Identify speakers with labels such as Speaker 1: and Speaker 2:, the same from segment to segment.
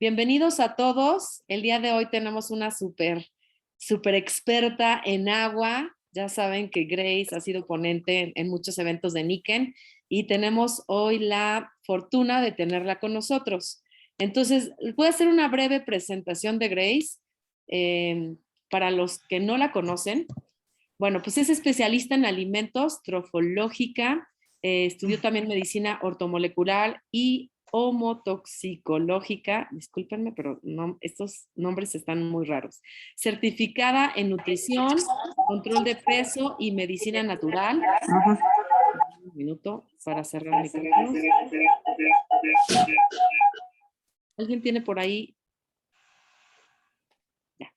Speaker 1: Bienvenidos a todos. El día de hoy tenemos una súper experta en agua. Ya saben que Grace ha sido ponente en muchos eventos de Niken y tenemos hoy la fortuna de tenerla con nosotros. Entonces, voy a hacer una breve presentación de Grace para los que no la conocen. Bueno, pues es especialista en alimentos, trofológica, estudió también medicina ortomolecular y homotoxicológica, discúlpenme, pero no, estos nombres están muy raros. Certificada en nutrición, control de peso y medicina natural. Un minuto para cerrar micrófonos. ¿Alguien tiene por ahí? Ya.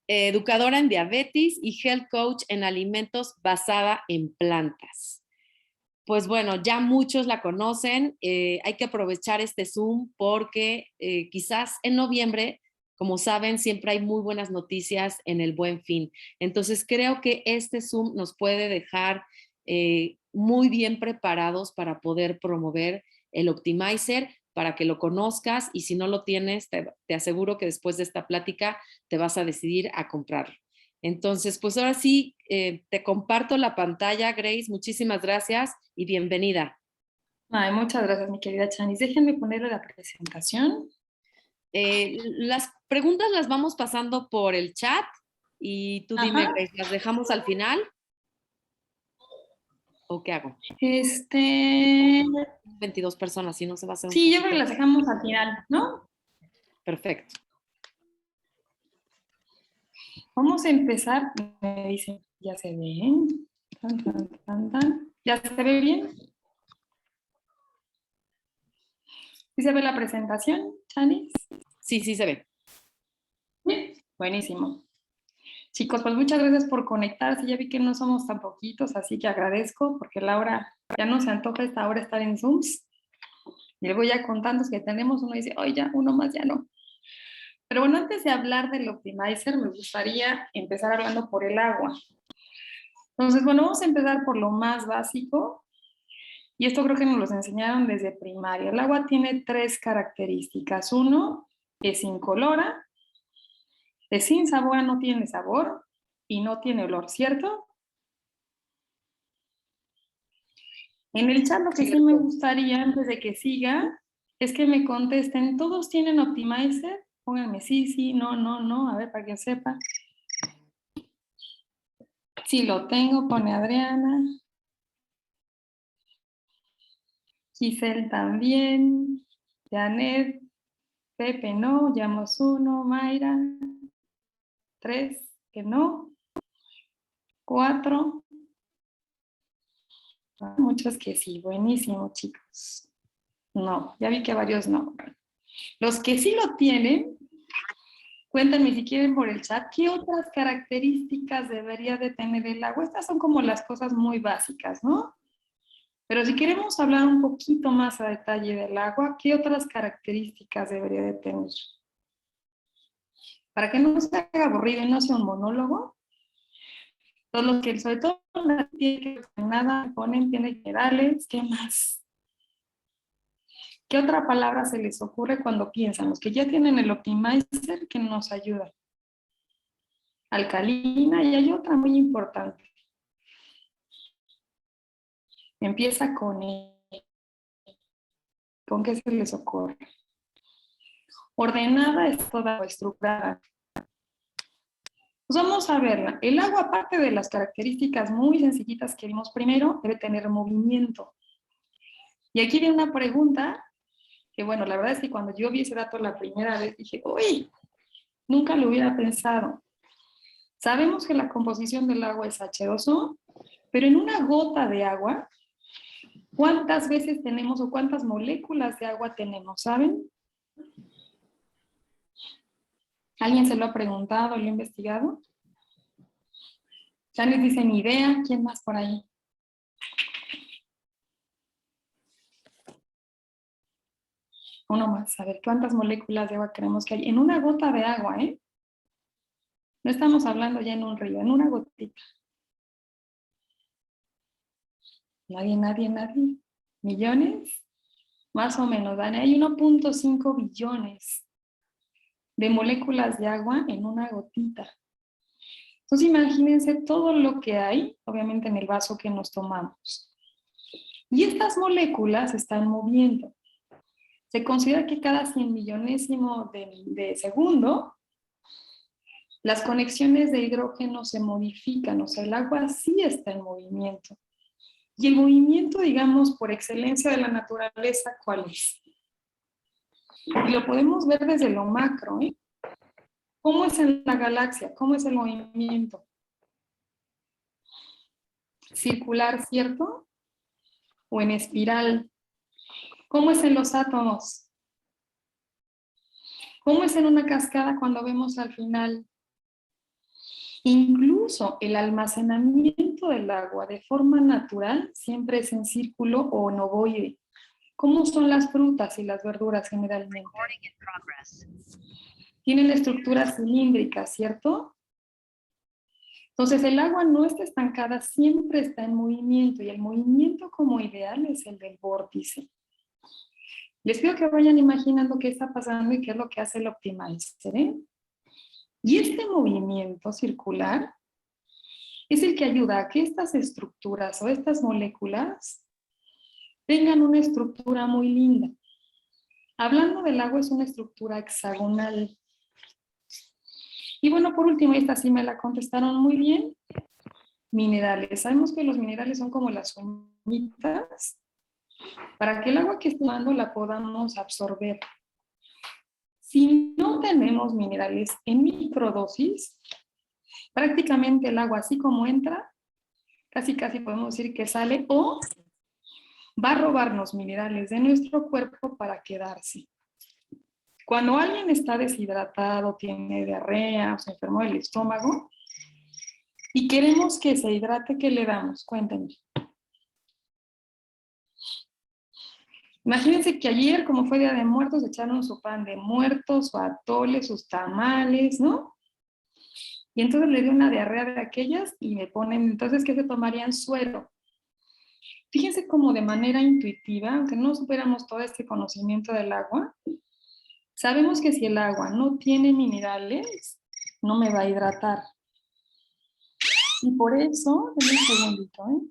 Speaker 1: Educadora en diabetes y health coach en alimentos basada en plantas. Pues bueno, ya muchos la conocen. Hay que aprovechar este Zoom porque quizás en noviembre, como saben, siempre hay muy buenas noticias en el Buen Fin. Entonces creo que este Zoom nos puede dejar muy bien preparados para poder promover el Optimizer, para que lo conozcas, y si no lo tienes, te aseguro que después de esta plática te vas a decidir a comprarlo. Entonces, pues ahora sí, te comparto la pantalla, Grace. Muchísimas gracias y bienvenida.
Speaker 2: Ay, muchas gracias, mi querida Chanis. Déjenme ponerle la presentación.
Speaker 1: Las preguntas las vamos pasando por el chat y tú dime, Grace, ¿las dejamos al final? ¿O qué hago? 22 personas, si no se va a hacer un
Speaker 2: Sí, yo creo que las dejamos al final, ¿no?
Speaker 1: Perfecto.
Speaker 2: Vamos a empezar. Me dicen, ya se ve. ¿Ya se ve bien? ¿Sí se ve la presentación, Chanis?
Speaker 1: Sí, sí se ve.
Speaker 2: Bien, buenísimo. Chicos, pues muchas gracias por conectarse. Ya vi que no somos tan poquitos, así que agradezco porque la hora, ya no se antoja esta hora estar en Zooms. Y luego ya con tantos que tenemos, uno dice, oye, ya, uno más ya no. Pero bueno, antes de hablar del Optimizer, me gustaría empezar hablando por el agua. Entonces, bueno, vamos a empezar por lo más básico. Y esto creo que nos lo enseñaron desde primaria. El agua tiene 3 características. Uno, es incolora, es sin sabor, no tiene sabor y no tiene olor, ¿cierto? En el chat lo que sí me gustaría, antes de que siga, es que me contesten, ¿todos tienen Optimizer? Pónganme sí, sí, no, no, no, a ver, para que sepa. Sí lo tengo, pone Adriana. Giselle también. Janet. Pepe no, Llamos 1, Mayra. 3, que no. 4. Muchos que sí, buenísimo, chicos. No, ya vi que varios no. Los que sí lo tienen, cuéntenme si quieren por el chat, ¿qué otras características debería de tener el agua? Estas son como las cosas muy básicas, ¿no? Pero si queremos hablar un poquito más a detalle del agua, ¿qué otras características debería de tener? Para que no se haga aburrido y no sea un monólogo, todos los que sobre todo no tienen que nada ponen, tienen generales, ¿qué más? ¿Qué otra palabra se les ocurre cuando piensan? Los que ya tienen el Optimizer que nos ayuda. Alcalina, y hay otra muy importante. Empieza con E. ¿Con qué se les ocurre? Ordenada es toda estructurada. Pues vamos a verla. El agua, aparte de las características muy sencillitas que vimos primero, debe tener movimiento. Y aquí viene una pregunta que, bueno, la verdad es que cuando yo vi ese dato la primera vez dije, uy, nunca lo hubiera pensado. Sabemos que la composición del agua es H2O, pero en una gota de agua, ¿cuántas veces tenemos o cuántas moléculas de agua tenemos? ¿Saben? ¿Alguien se lo ha preguntado, lo ha investigado? Ya les dicen idea, ¿quién más por ahí? Uno más, a ver, ¿cuántas moléculas de agua creemos que hay? En una gota de agua, ¿eh? No estamos hablando ya en un río, en una gotita. Nadie, nadie, nadie. ¿Millones? Más o menos, Dani. Hay 1.5 billones de moléculas de agua en una gotita. Entonces imagínense todo lo que hay, obviamente en el vaso que nos tomamos. Y estas moléculas se están moviendo. Se considera que cada 100 millonésimo de segundo, las conexiones de hidrógeno se modifican, o sea, el agua sí está en movimiento. Y el movimiento, digamos, por excelencia de la naturaleza, ¿cuál es? Y lo podemos ver desde lo macro, ¿eh? ¿Cómo es en la galaxia? ¿Cómo es el movimiento? Circular, ¿cierto? O en espiral. ¿Cómo es en los átomos? ¿Cómo es en una cascada cuando vemos al final? Incluso el almacenamiento del agua de forma natural siempre es en círculo o en ovoide. ¿Cómo son las frutas y las verduras generalmente? Tienen la estructura cilíndrica, ¿cierto? Entonces el agua no está estancada, siempre está en movimiento y el movimiento como ideal es el del vórtice. Les pido que vayan imaginando qué está pasando y qué es lo que hace el optimizer, ¿eh? Y este movimiento circular es el que ayuda a que estas estructuras o estas moléculas tengan una estructura muy linda. Hablando del agua, es una estructura hexagonal. Y bueno, por último, esta sí me la contestaron muy bien. Minerales. Sabemos que los minerales son como las uñitas para que el agua que esté tomando la podamos absorber. Si no tenemos minerales en microdosis, prácticamente el agua así como entra, casi podemos decir que sale o va a robarnos minerales de nuestro cuerpo para quedarse. Cuando alguien está deshidratado, tiene diarrea o se enfermó del estómago y queremos que se hidrate, ¿qué le damos? Cuéntenme. Imagínense que ayer, como fue Día de Muertos, echaron su pan de muertos, su atole, sus tamales, ¿no? Y entonces le dio una diarrea de aquellas y me ponen, entonces, ¿qué se tomarían? Suero. Fíjense cómo de manera intuitiva, aunque no supiéramos todo este conocimiento del agua, sabemos que si el agua no tiene minerales, no me va a hidratar. Y por eso, denme un segundito, ¿eh?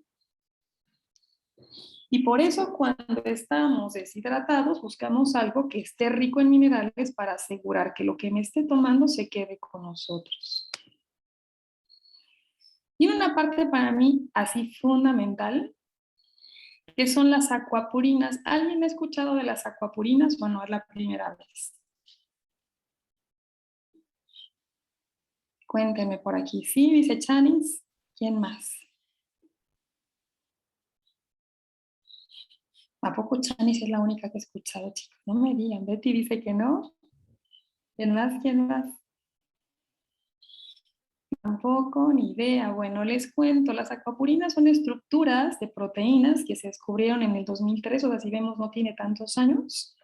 Speaker 2: Y por eso cuando estamos deshidratados buscamos algo que esté rico en minerales para asegurar que lo que me esté tomando se quede con nosotros. Y una parte para mí así fundamental, que son las acuapurinas. ¿Alguien ha escuchado de las acuapurinas o no es la primera vez? Cuéntenme por aquí. Sí, dice Chanis. ¿Quién más? ¿A poco Chanis es la única que he escuchado, chicos? No me digan. Betty dice que no. ¿Quién más? ¿Quién más? Tampoco, ni idea. Bueno, les cuento. Las acuapurinas son estructuras de proteínas que se descubrieron en el 2003, o sea, si vemos, no tiene tantos años.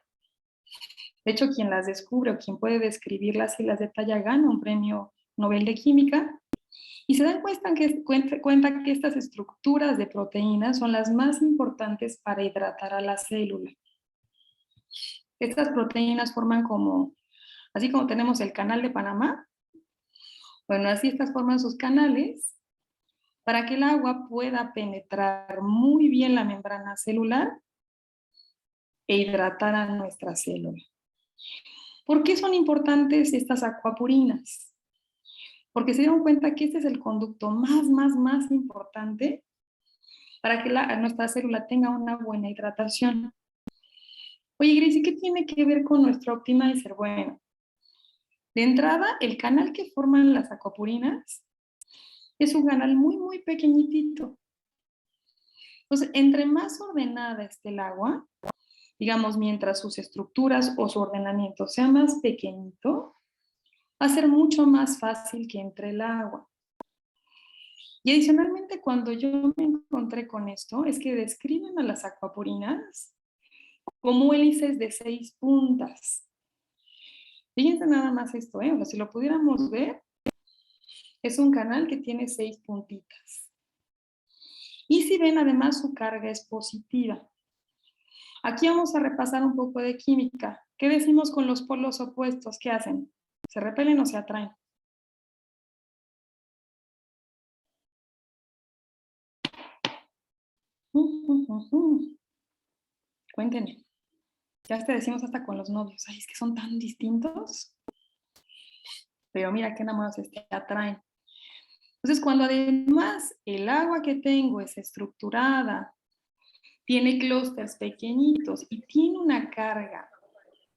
Speaker 2: De hecho, quien las descubre o quien puede describirlas y las detalla gana un premio Nobel de Química. Y se dan cuenta que estas estructuras de proteínas son las más importantes para hidratar a la célula. Estas proteínas forman como, así como tenemos el canal de Panamá, bueno, así estas forman sus canales para que el agua pueda penetrar muy bien la membrana celular e hidratar a nuestra célula. ¿Por qué son importantes estas acuapurinas? Porque se dieron cuenta que este es el conducto más importante para que nuestra célula tenga una buena hidratación. Oye, Gracie, ¿qué tiene que ver con nuestro optimizer? Bueno, de entrada, el canal que forman las acuapurinas es un canal muy pequeñitito. Entonces, entre más ordenada esté el agua, digamos, mientras sus estructuras o su ordenamiento sea más pequeñito, va a ser mucho más fácil que entre el agua. Y adicionalmente, cuando yo me encontré con esto, es que describen a las acuapurinas como hélices de 6 puntas. Fíjense nada más esto, ¿eh? O sea, si lo pudiéramos ver, es un canal que tiene 6 puntitas. Y si ven, además, su carga es positiva. Aquí vamos a repasar un poco de química. ¿Qué decimos con los polos opuestos? ¿Qué hacen? ¿Se repelen o se atraen? Cuéntenme. Ya te decimos hasta con los novios. Ay, es que son tan distintos. Pero mira qué enamorados se atraen. Entonces, cuando además el agua que tengo es estructurada, tiene clústeres pequeñitos y tiene una carga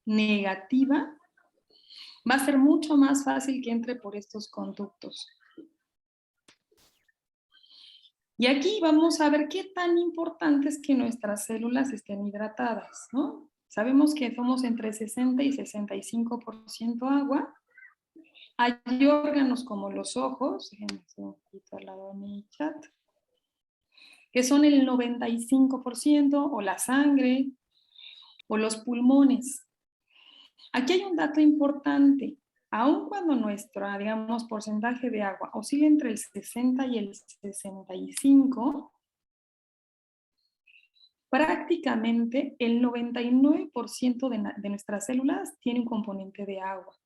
Speaker 2: negativa, va a ser mucho más fácil que entre por estos conductos. Y aquí vamos a ver qué tan importante es que nuestras células estén hidratadas, ¿no? Sabemos que somos entre 60 y 65% agua. Hay órganos como los ojos, déjenme hacer un poquito al lado de mi chat, que son el 95%, o la sangre, o los pulmones. Aquí hay un dato importante. Aun cuando nuestro, digamos, porcentaje de agua oscila entre el 60 y el 65, prácticamente el 99% de nuestras células tiene un componente de agua.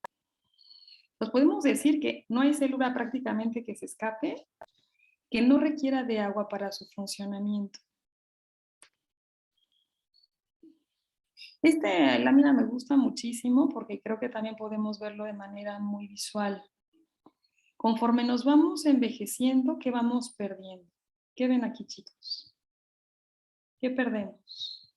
Speaker 2: Pues podemos decir que no hay célula prácticamente que se escape que no requiera de agua para su funcionamiento. Esta lámina me gusta muchísimo porque creo que también podemos verlo de manera muy visual. Conforme nos vamos envejeciendo, ¿qué vamos perdiendo? ¿Qué ven aquí, chicos? ¿Qué perdemos?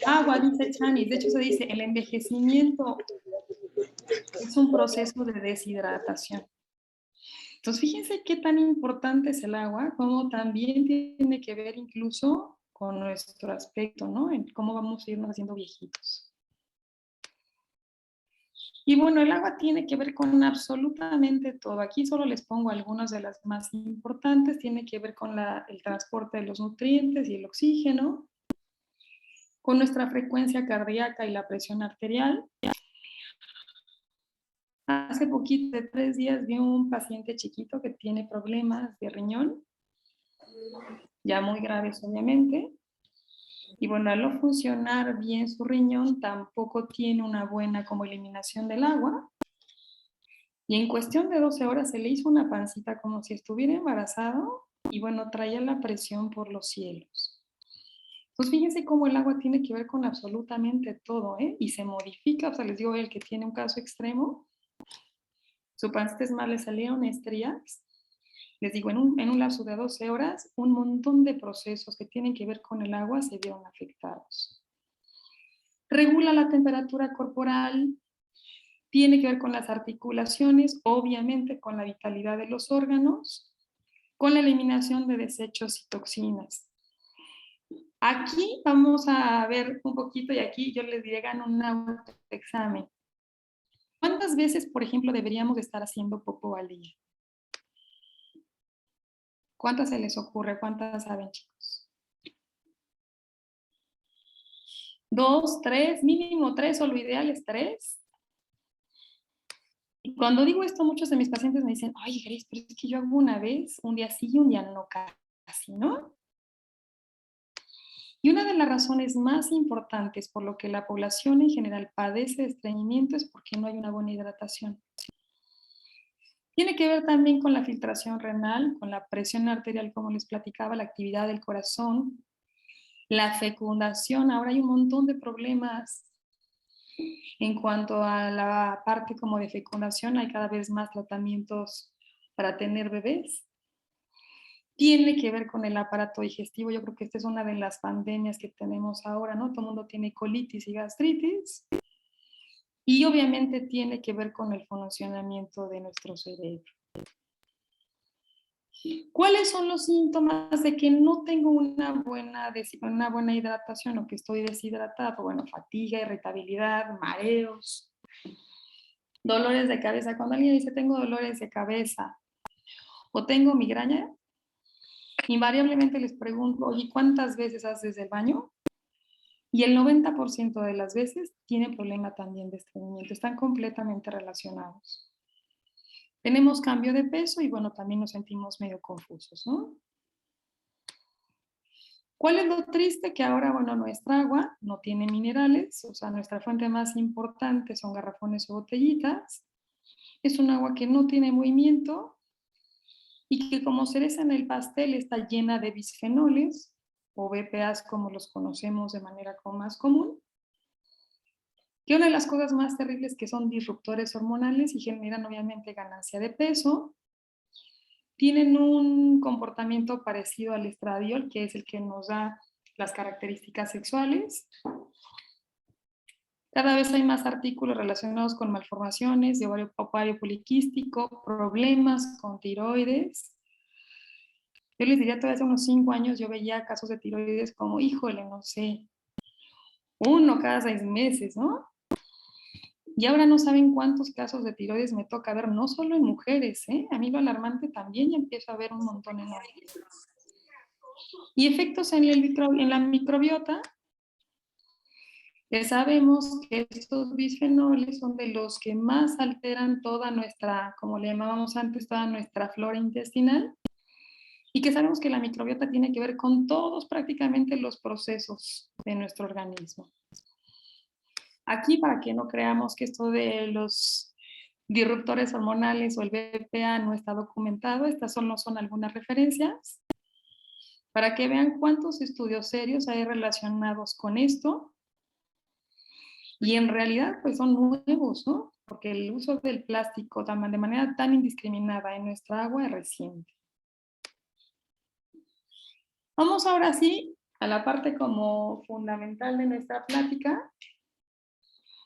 Speaker 2: Agua, dice Chanis. De hecho, se dice, el envejecimiento es un proceso de deshidratación. Entonces, fíjense qué tan importante es el agua, como también tiene que ver incluso con nuestro aspecto, ¿no? En cómo vamos a irnos haciendo viejitos. Y bueno, el agua tiene que ver con absolutamente todo. Aquí solo les pongo algunas de las más importantes. Tiene que ver con el transporte de los nutrientes y el oxígeno, con nuestra frecuencia cardíaca y la presión arterial. Hace poquito, de 3 días, vi un paciente chiquito que tiene problemas de riñón, ya muy graves obviamente. Y bueno, al no funcionar bien su riñón, tampoco tiene una buena como eliminación del agua. Y en cuestión de 12 horas se le hizo una pancita como si estuviera embarazado y bueno, traía la presión por los cielos. Entonces fíjense cómo el agua tiene que ver con absolutamente todo, ¿eh? Y se modifica, o sea, les digo, el que tiene un caso extremo, su pancita es más, le salieron estrías. Les digo, en un lapso de 12 horas, un montón de procesos que tienen que ver con el agua se vieron afectados. Regula la temperatura corporal, tiene que ver con las articulaciones, obviamente con la vitalidad de los órganos, con la eliminación de desechos y toxinas. Aquí vamos a ver un poquito, y aquí yo les diré, hagan un autoexamen. ¿Cuántas veces, por ejemplo, deberíamos estar haciendo popó al día? ¿Cuántas se les ocurre? ¿Cuántas saben, chicos? 2, 3, mínimo 3, o lo ideal es 3. Y cuando digo esto, muchos de mis pacientes me dicen, ay, Grace, pero es que yo hago una vez, un día sí y un día no, casi, ¿no? Y una de las razones más importantes por lo que la población en general padece de estreñimiento es porque no hay una buena hidratación. Tiene que ver también con la filtración renal, con la presión arterial, como les platicaba, la actividad del corazón, la fecundación. Ahora hay un montón de problemas en cuanto a la parte como de fecundación. Hay cada vez más tratamientos para tener bebés. Tiene que ver con el aparato digestivo. Yo creo que esta es una de las pandemias que tenemos ahora, ¿no? Todo el mundo tiene colitis y gastritis. Y obviamente tiene que ver con el funcionamiento de nuestro cerebro. ¿Cuáles son los síntomas de que no tengo una buena hidratación o que estoy deshidratado? Bueno, fatiga, irritabilidad, mareos, dolores de cabeza. Cuando alguien dice tengo dolores de cabeza o tengo migraña, invariablemente les pregunto, oye, ¿cuántas veces haces el baño? Y el 90% de las veces tienen problema también de estreñimiento. Están completamente relacionados. Tenemos cambio de peso y bueno, también nos sentimos medio confusos, ¿no? ¿Cuál es lo triste? Que ahora, bueno, nuestra agua no tiene minerales, o sea, nuestra fuente más importante son garrafones o botellitas. Es un agua que no tiene movimiento y que como cereza en el pastel está llena de bisfenoles o BPAs como los conocemos de manera más común. Que una de las cosas más terribles que son disruptores hormonales y generan obviamente ganancia de peso, tienen un comportamiento parecido al estradiol, que es el que nos da las características sexuales. Cada vez hay más artículos relacionados con malformaciones de ovario poliquístico, problemas con tiroides. Yo les diría, todavía hace unos 5 años yo veía casos de tiroides como, híjole, no sé, 1 cada 6 meses, ¿no? Y ahora no saben cuántos casos de tiroides me toca ver, no solo en mujeres, ¿eh? A mí lo alarmante también ya empiezo a ver un montón en hombres. Y efectos en la microbiota, que sabemos que estos bisfenoles son de los que más alteran toda nuestra, como le llamábamos antes, toda nuestra flora intestinal, y que sabemos que la microbiota tiene que ver con todos prácticamente los procesos de nuestro organismo. Aquí, para que no creamos que esto de los disruptores hormonales o el BPA no está documentado, estas solo son algunas referencias, para que vean cuántos estudios serios hay relacionados con esto, y en realidad pues son nuevos, ¿no? Porque el uso del plástico de manera tan indiscriminada en nuestra agua es reciente. Vamos ahora sí a la parte como fundamental de nuestra plática.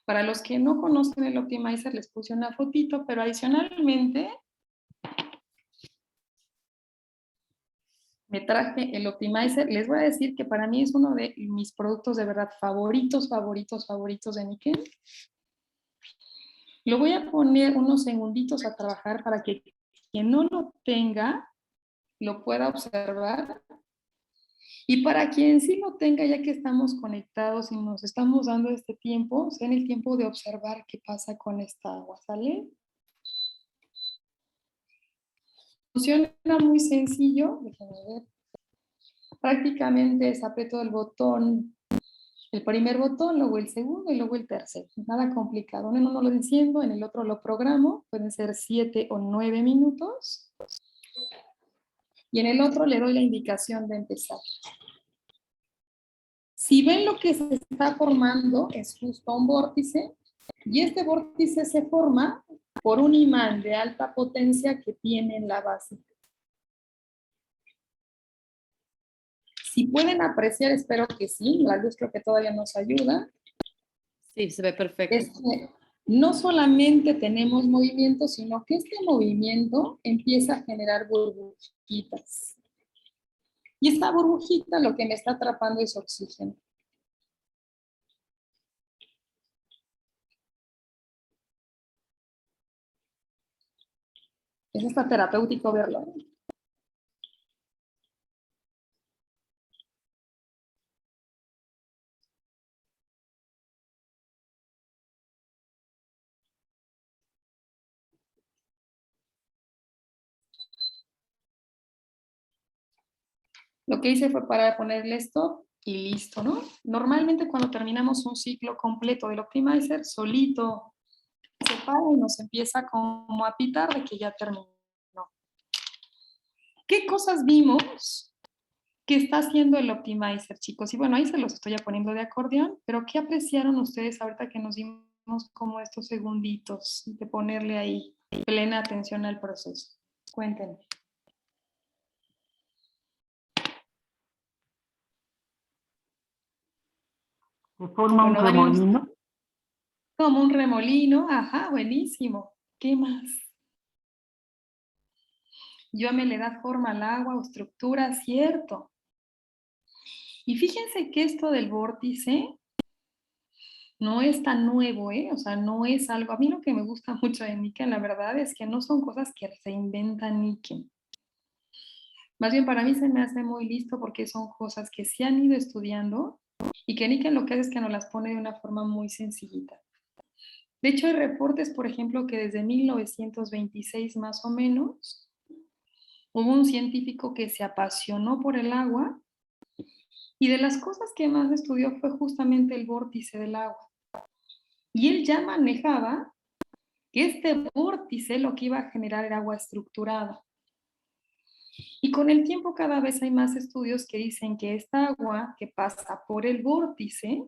Speaker 2: Para los que no conocen el Optimizer, les puse una fotito, pero adicionalmente me traje el Optimizer. Les voy a decir que para mí es uno de mis productos de verdad favoritos de Nikken. Lo voy a poner unos segunditos a trabajar para que quien no lo tenga lo pueda observar. Y para quien sí lo tenga, ya que estamos conectados y nos estamos dando este tiempo, sea en el tiempo de observar qué pasa con esta agua, ¿sale? Funciona muy sencillo, déjenme ver. Prácticamente es aprieto el botón, el primer botón, luego el segundo y luego el tercero. Nada complicado. En uno lo enciendo, en el otro lo programo, pueden ser 7 o 9 minutos. Y en el otro le doy la indicación de empezar. Si ven lo que se está formando, es justo un vórtice, y este vórtice se forma por un imán de alta potencia que tiene en la base. Si pueden apreciar, espero que sí, la luz creo que todavía nos ayuda.
Speaker 1: Sí, se ve perfecto.
Speaker 2: Es que no solamente tenemos movimiento, sino que este movimiento empieza a generar burbujitas. Y esta burbujita lo que me está atrapando es oxígeno. Es hasta terapéutico verlo. Lo que hice fue para ponerle stop y listo, ¿no? Normalmente cuando terminamos un ciclo completo del Optimizer, solito se para y nos empieza como a pitar de que ya terminó. ¿Qué cosas vimos que está haciendo el Optimizer, chicos? Y bueno, ahí se los estoy poniendo de acordeón, pero ¿qué apreciaron ustedes ahorita que nos dimos como estos segunditos de ponerle ahí plena atención al proceso? Cuéntenme.
Speaker 3: Se forma un remolino.
Speaker 2: Como un remolino, ajá, buenísimo. ¿Qué más? Llueve le da forma al agua o estructura, cierto. Y fíjense que esto del vórtice no es tan nuevo, ¿eh? O sea, no es algo. A mí lo que me gusta mucho de Nikken, la verdad, es que no son cosas que se inventan Nikken. Más bien para mí se me hace muy listo porque son cosas que se han ido estudiando y que Nikken lo que hace es que nos las pone de una forma muy sencillita. De hecho, hay reportes, por ejemplo, que desde 1926 más o menos, hubo un científico que se apasionó por el agua Y de las cosas que más estudió fue justamente el vórtice del agua. Y él ya manejaba que este vórtice lo que iba a generar era agua estructurada. Y con el tiempo cada vez hay más estudios que dicen que esta agua que pasa por el vórtice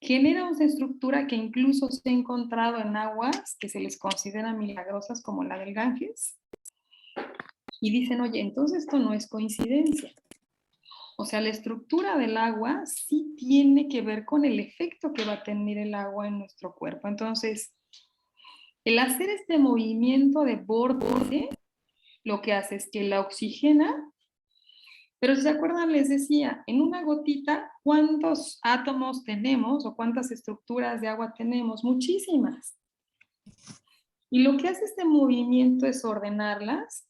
Speaker 2: genera una estructura que incluso se ha encontrado en aguas que se les considera milagrosas como la del Ganges. Y dicen, oye, entonces esto no es coincidencia. O sea, la estructura del agua sí tiene que ver con el efecto que va a tener el agua en nuestro cuerpo. Entonces, el hacer este movimiento de vórtice, lo que hace es que la oxigena. Pero si se acuerdan, les decía, en una gotita, ¿cuántos átomos tenemos o cuántas estructuras de agua tenemos? Muchísimas. Y lo que hace este movimiento es ordenarlas.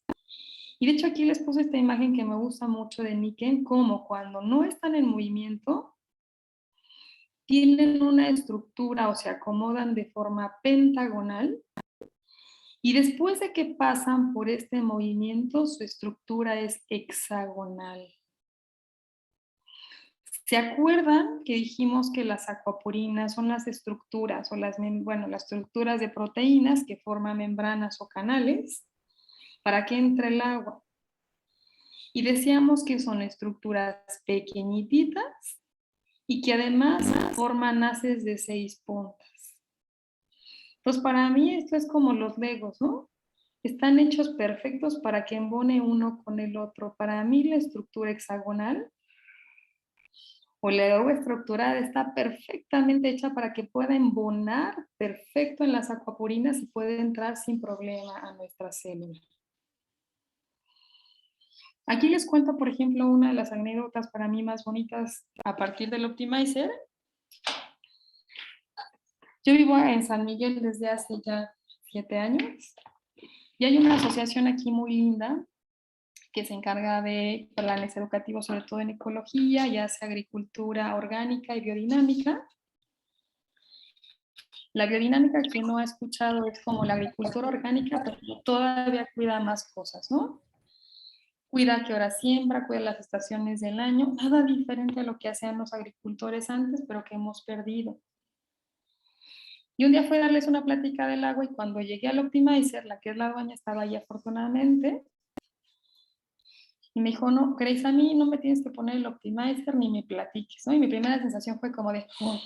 Speaker 2: Y de hecho aquí les puse esta imagen que me gusta mucho de Niken, como cuando no están en movimiento, tienen una estructura o se acomodan de forma pentagonal. Y después de que pasan por este movimiento, su estructura es hexagonal. ¿Se acuerdan que dijimos que las acuaporinas son las estructuras o las estructuras de proteínas que forman membranas o canales para que entre el agua? Y decíamos que son estructuras pequeñitas y que además forman haces de 6 puntas. Pues para mí esto es como los legos, ¿no? Están hechos perfectos para que embone uno con el otro. Para mí la estructura hexagonal o la agua estructurada está perfectamente hecha para que pueda embonar perfecto en las acuaporinas y pueda entrar sin problema a nuestra célula. Aquí les cuento, por ejemplo, una de las anécdotas para mí más bonitas a partir del Optimizer. Yo vivo en San Miguel desde hace ya 7 años y hay una asociación aquí muy linda que se encarga de planes educativos, sobre todo en ecología, y hace agricultura orgánica y biodinámica. La biodinámica, quien no ha escuchado, es como la agricultura orgánica, pero todavía cuida más cosas, ¿no? Cuida qué hora siembra, cuida las estaciones del año, nada diferente a lo que hacían los agricultores antes, pero que hemos perdido. Y un día fue a darles una plática del agua y cuando llegué al Optimizer, la que es la dueña estaba ahí afortunadamente, y me dijo, no, Grace, a mí no me tienes que poner el Optimizer ni me platiques, ¿no? Y mi primera sensación fue como de, oh,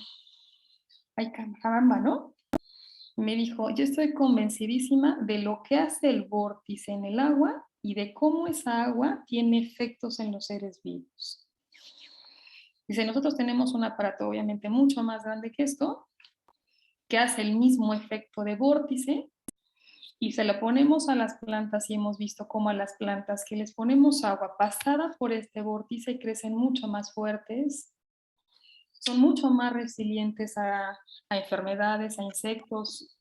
Speaker 2: ay, caramba, ¿no? Y me dijo, yo estoy convencidísima de lo que hace el vórtice en el agua y de cómo esa agua tiene efectos en los seres vivos. Dice, nosotros tenemos un aparato obviamente mucho más grande que esto, que hace el mismo efecto de vórtice, y se lo ponemos a las plantas y hemos visto cómo a las plantas que les ponemos agua pasada por este vórtice crecen mucho más fuertes, son mucho más resilientes a enfermedades, a insectos.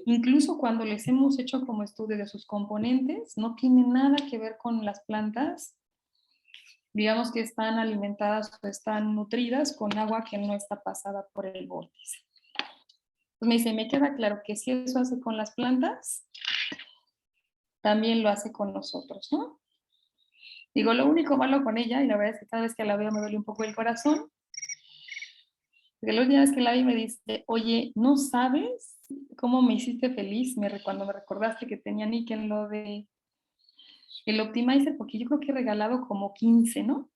Speaker 2: Incluso cuando les hemos hecho como estudio de sus componentes, no tiene nada que ver con las plantas, digamos que están alimentadas o están nutridas con agua que no está pasada por el vórtice. Pues me dice, me queda claro que si eso hace con las plantas, también lo hace con nosotros, ¿no? Digo, lo único malo con ella, y la verdad es que cada vez que la veo me duele un poco el corazón, porque la última vez que la vi me dice, oye, ¿no sabes cómo me hiciste feliz cuando me recordaste que tenía Nick en lo de el Optimizer? Porque yo creo que he regalado como 15, ¿no?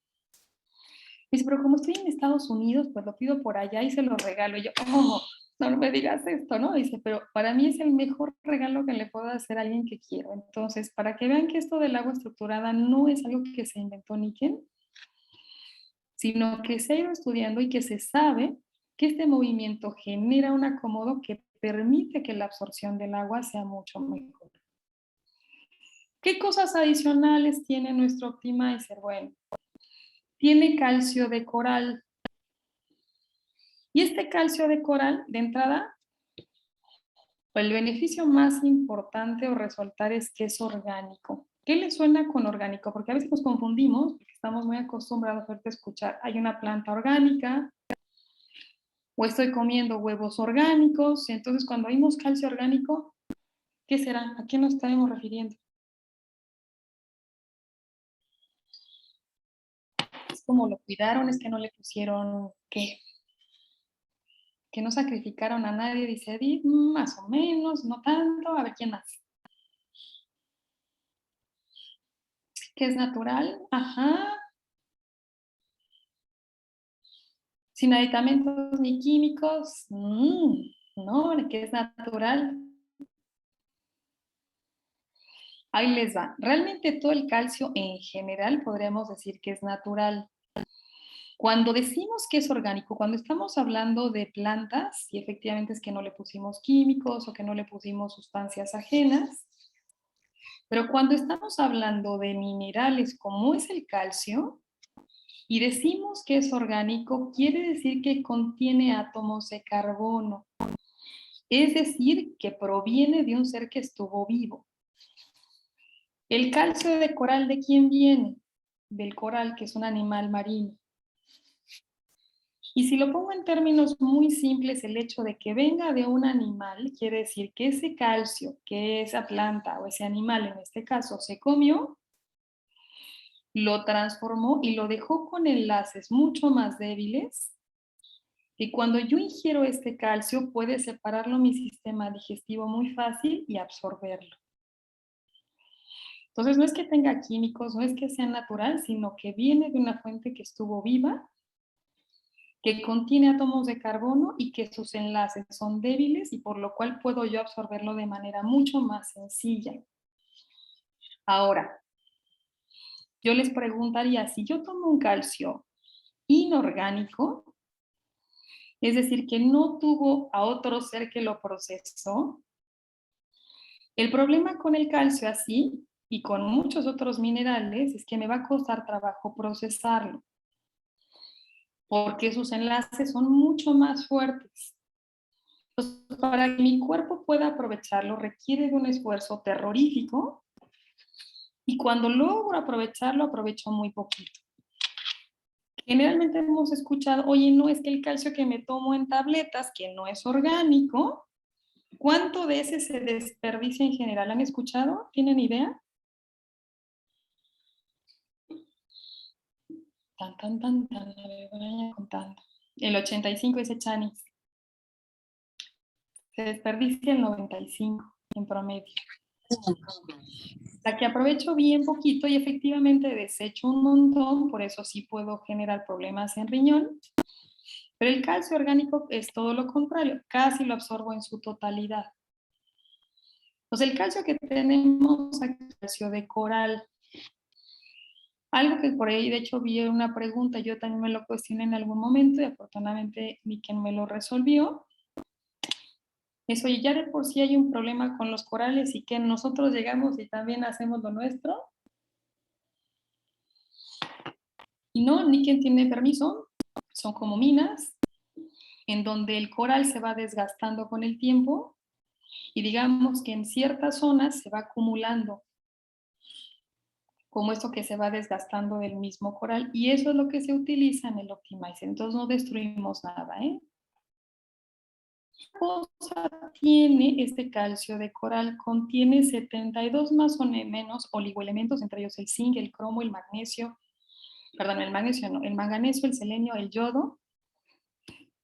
Speaker 2: Dice, pero como estoy en Estados Unidos, pues lo pido por allá y se lo regalo. Y yo, oh, no me digas esto, ¿no? Dice, pero para mí es el mejor regalo que le puedo hacer a alguien que quiero. Entonces, para que vean que esto del agua estructurada no es algo que se inventó Niken, sino que se ha ido estudiando y que se sabe que este movimiento genera un acomodo que permite que la absorción del agua sea mucho mejor. ¿Qué cosas adicionales tiene nuestro Optimizer? Bueno, tiene calcio de coral. Y este calcio de coral, de entrada, el beneficio más importante o resaltar es que es orgánico. ¿Qué le suena con orgánico? Porque a veces nos confundimos, porque estamos muy acostumbrados a escuchar, hay una planta orgánica, o estoy comiendo huevos orgánicos. Entonces, cuando oímos calcio orgánico, ¿qué será? ¿A qué nos estaremos refiriendo? como lo cuidaron, es que no le pusieron, ¿qué? Que no sacrificaron a nadie, dice Edith, más o menos, no tanto, a ver quién más. Que es natural, ajá. Sin aditamentos ni químicos, no, que es natural. Ahí les va. Realmente todo el calcio en general podríamos decir que es natural. Cuando decimos que es orgánico, cuando estamos hablando de plantas, y efectivamente es que no le pusimos químicos o que no le pusimos sustancias ajenas, pero cuando estamos hablando de minerales como es el calcio, y decimos que es orgánico, quiere decir que contiene átomos de carbono. Es decir, que proviene de un ser que estuvo vivo. ¿El calcio de coral de quién viene? Del coral, que es un animal marino. Y si lo pongo en términos muy simples, el hecho de que venga de un animal quiere decir que ese calcio que esa planta o ese animal en este caso se comió, lo transformó y lo dejó con enlaces mucho más débiles. Y cuando yo ingiero este calcio, puede separarlo mi sistema digestivo muy fácil y absorberlo. Entonces, no es que tenga químicos, no es que sea natural, sino que viene de una fuente que estuvo viva, que contiene átomos de carbono y que sus enlaces son débiles y por lo cual puedo yo absorberlo de manera mucho más sencilla. Ahora, yo les preguntaría, si yo tomo un calcio inorgánico, es decir, que no tuvo a otro ser que lo procesó, el problema con el calcio así y con muchos otros minerales es que me va a costar trabajo procesarlo, porque sus enlaces son mucho más fuertes. Entonces, para que mi cuerpo pueda aprovecharlo requiere de un esfuerzo terrorífico y cuando logro aprovecharlo, aprovecho muy poquito. Generalmente hemos escuchado, oye, no, es que el calcio que me tomo en tabletas, que no es orgánico, ¿cuánto de ese se desperdicia en general? ¿Han escuchado? ¿Tienen idea? Tan, a ver, vayan contando. El 85 dice Chanis. Se desperdicia el 95 en promedio. La que aprovecho bien poquito y efectivamente desecho un montón, por eso sí puedo generar problemas en riñón. Pero el calcio orgánico es todo lo contrario, casi lo absorbo en su totalidad. Entonces el calcio que tenemos aquí es calcio de coral. Algo que por ahí de hecho vi una pregunta, yo también me lo cuestioné en algún momento y afortunadamente ni quien me lo resolvió. Es, oye, ya de por sí hay un problema con los corales y que nosotros llegamos y también hacemos lo nuestro. Y no, ni quien tiene permiso, son como minas, en donde el coral se va desgastando con el tiempo y digamos que en ciertas zonas se va acumulando, como esto que se va desgastando del mismo coral, y eso es lo que se utiliza en el Optimizer. Entonces no destruimos nada, ¿eh? ¿Qué cosa tiene este calcio de coral? Contiene 72 más o menos oligoelementos, entre ellos el zinc, el cromo, el magnesio, perdón, el magnesio no, el manganeso, el selenio, el yodo.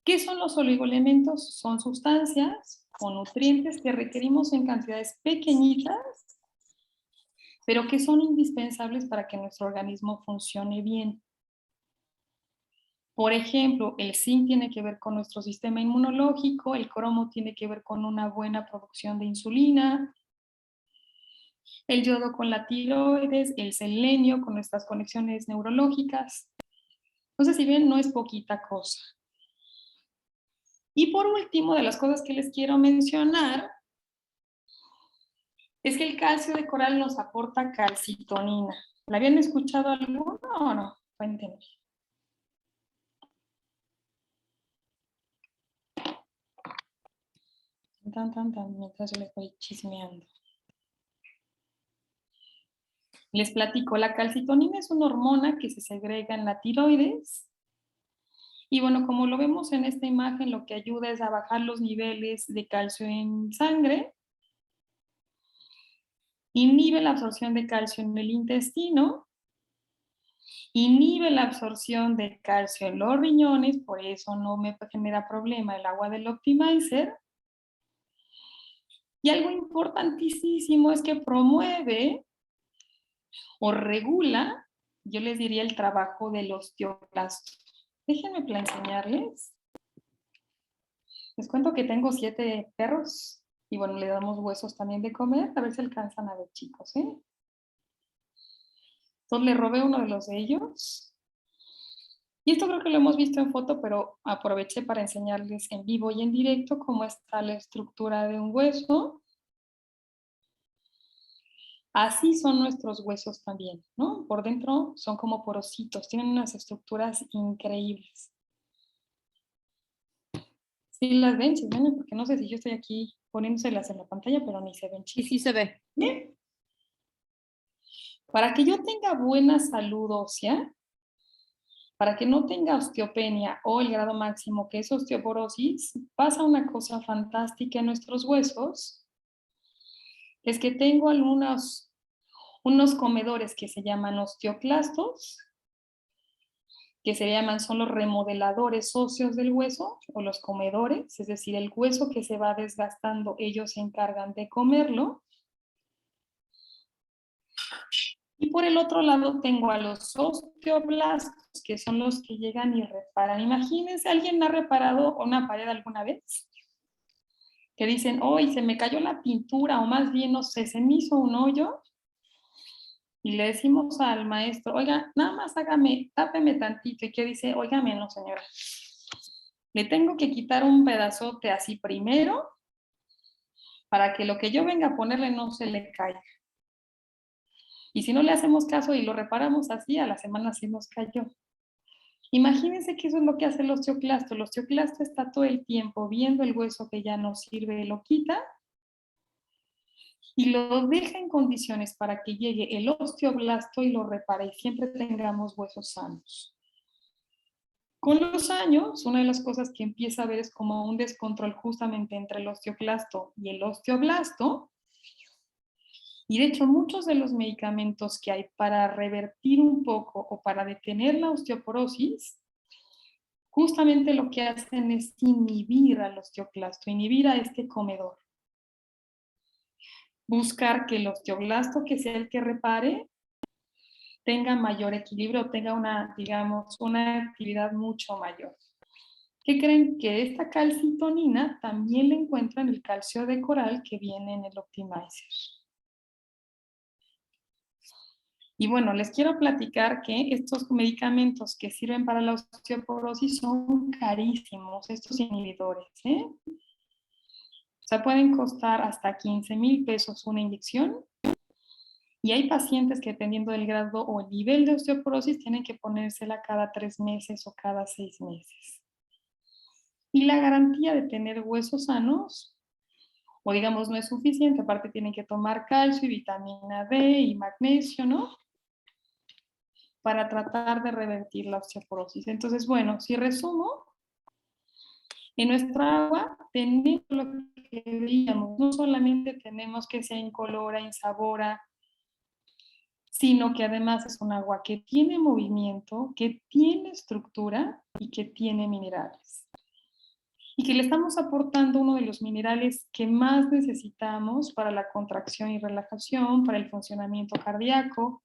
Speaker 2: ¿Qué son los oligoelementos? Son sustancias o nutrientes que requerimos en cantidades pequeñitas, pero que son indispensables para que nuestro organismo funcione bien. Por ejemplo, el zinc tiene que ver con nuestro sistema inmunológico, el cromo tiene que ver con una buena producción de insulina, el yodo con la tiroides, el selenio con nuestras conexiones neurológicas. Entonces, si bien no es poquita cosa. Y por último, de las cosas que les quiero mencionar, es que el calcio de coral nos aporta calcitonina. ¿La habían escuchado alguno o no? Cuéntenme. Mientras yo les voy chismeando. Les platico, la calcitonina es una hormona que se segrega en la tiroides. Y bueno, como lo vemos en esta imagen, lo que ayuda es a bajar los niveles de calcio en sangre, inhibe la absorción de calcio en el intestino inhibe la absorción de calcio en los riñones, por eso no me genera problema el agua del Optimizer. Y algo importantísimo es que promueve o regula, yo les diría, el trabajo del osteoclasto. Déjenme para enseñarles. Les cuento que tengo 7 perros y bueno, le damos huesos también de comer, a ver si alcanzan a ver, chicos, ¿eh? Entonces le robé uno de los de ellos. Y esto creo que lo hemos visto en foto, pero aproveché para enseñarles en vivo y en directo cómo está la estructura de un hueso. Así son nuestros huesos también, ¿no? Por dentro son como porositos, tienen unas estructuras increíbles. Sí las ven, chismeño, porque no sé si yo estoy aquí poniéndoselas en la pantalla, pero ni se ven,
Speaker 1: Sí, sí se ve.
Speaker 2: Bien. Para que yo tenga buena salud ósea, para que no tenga osteopenia o el grado máximo que es osteoporosis, pasa una cosa fantástica en nuestros huesos, es que tengo unos comedores que se llaman osteoclastos, que se llaman, son los remodeladores óseos del hueso, o los comedores, es decir, el hueso que se va desgastando, ellos se encargan de comerlo. Y por el otro lado tengo a los osteoblastos, que son los que llegan y reparan. Imagínense, ¿alguien ha reparado una pared alguna vez? Que dicen, hoy se me cayó la pintura, o más bien, no sé, se me hizo un hoyo. Y le decimos al maestro, oiga, nada más hágame, tápeme tantito. ¿Y qué dice? Óigame, no, señora. Le tengo que quitar un pedazote así primero, para que lo que yo venga a ponerle no se le caiga. Y si no le hacemos caso y lo reparamos así, a la semana sí nos cayó. Imagínense que eso es lo que hace el osteoclasto. El osteoclasto está todo el tiempo viendo el hueso que ya no sirve, lo quita y lo deja en condiciones para que llegue el osteoblasto y lo repare y siempre tengamos huesos sanos. Con los años, una de las cosas que empieza a ver es como un descontrol justamente entre el osteoclasto y el osteoblasto. Y de hecho, muchos de los medicamentos que hay para revertir un poco o para detener la osteoporosis, justamente lo que hacen es inhibir al osteoclasto, inhibir a este comedor. Buscar que el osteoblasto, que sea el que repare, tenga mayor equilibrio, tenga una, digamos, una actividad mucho mayor. ¿Qué creen? Que esta calcitonina también la encuentran en el calcio de coral que viene en el Optimizer. Y bueno, les quiero platicar que estos medicamentos que sirven para la osteoporosis son carísimos, estos inhibidores, ¿eh? O sea, pueden costar hasta 15,000 pesos una inyección. Y hay pacientes que dependiendo del grado o el nivel de osteoporosis tienen que ponérsela cada 3 meses o cada 6 meses. Y la garantía de tener huesos sanos, o digamos no es suficiente, aparte tienen que tomar calcio y vitamina D y magnesio, ¿no? Para tratar de revertir la osteoporosis. Entonces, bueno, si resumo, en nuestra agua tenemos lo que veíamos, no solamente tenemos que sea incolora, insabora, sino que además es un agua que tiene movimiento, que tiene estructura y que tiene minerales. Y que le estamos aportando uno de los minerales que más necesitamos para la contracción y relajación, para el funcionamiento cardíaco.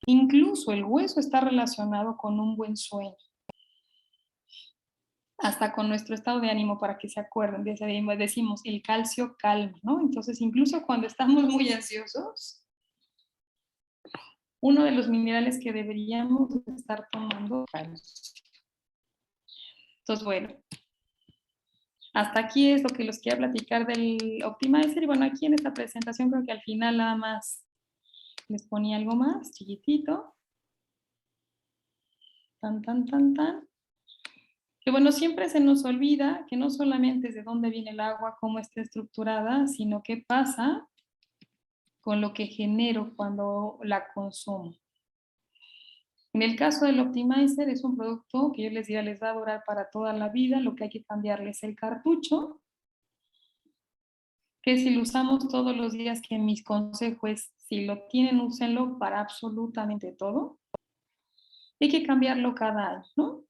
Speaker 2: Incluso el hueso está relacionado con un buen sueño. Hasta con nuestro estado de ánimo, para que se acuerden, decimos, el calcio calma, ¿no? Entonces, incluso cuando estamos muy ansiosos, uno de los minerales que deberíamos estar tomando calcio. Entonces, bueno, hasta aquí es lo que les quería platicar del Optimizer. Y bueno, aquí en esta presentación creo que al final nada más les ponía algo más, chiquitito. Tan, tan, tan, tan. Que bueno, siempre se nos olvida que no solamente es de dónde viene el agua, cómo está estructurada, sino qué pasa con lo que genero cuando la consumo. En el caso del Optimizer es un producto que yo les diría les va a durar para toda la vida, lo que hay que cambiarles es el cartucho, que si lo usamos todos los días, que mis consejos es, si lo tienen, úsenlo para absolutamente todo. Hay que cambiarlo cada año, ¿no?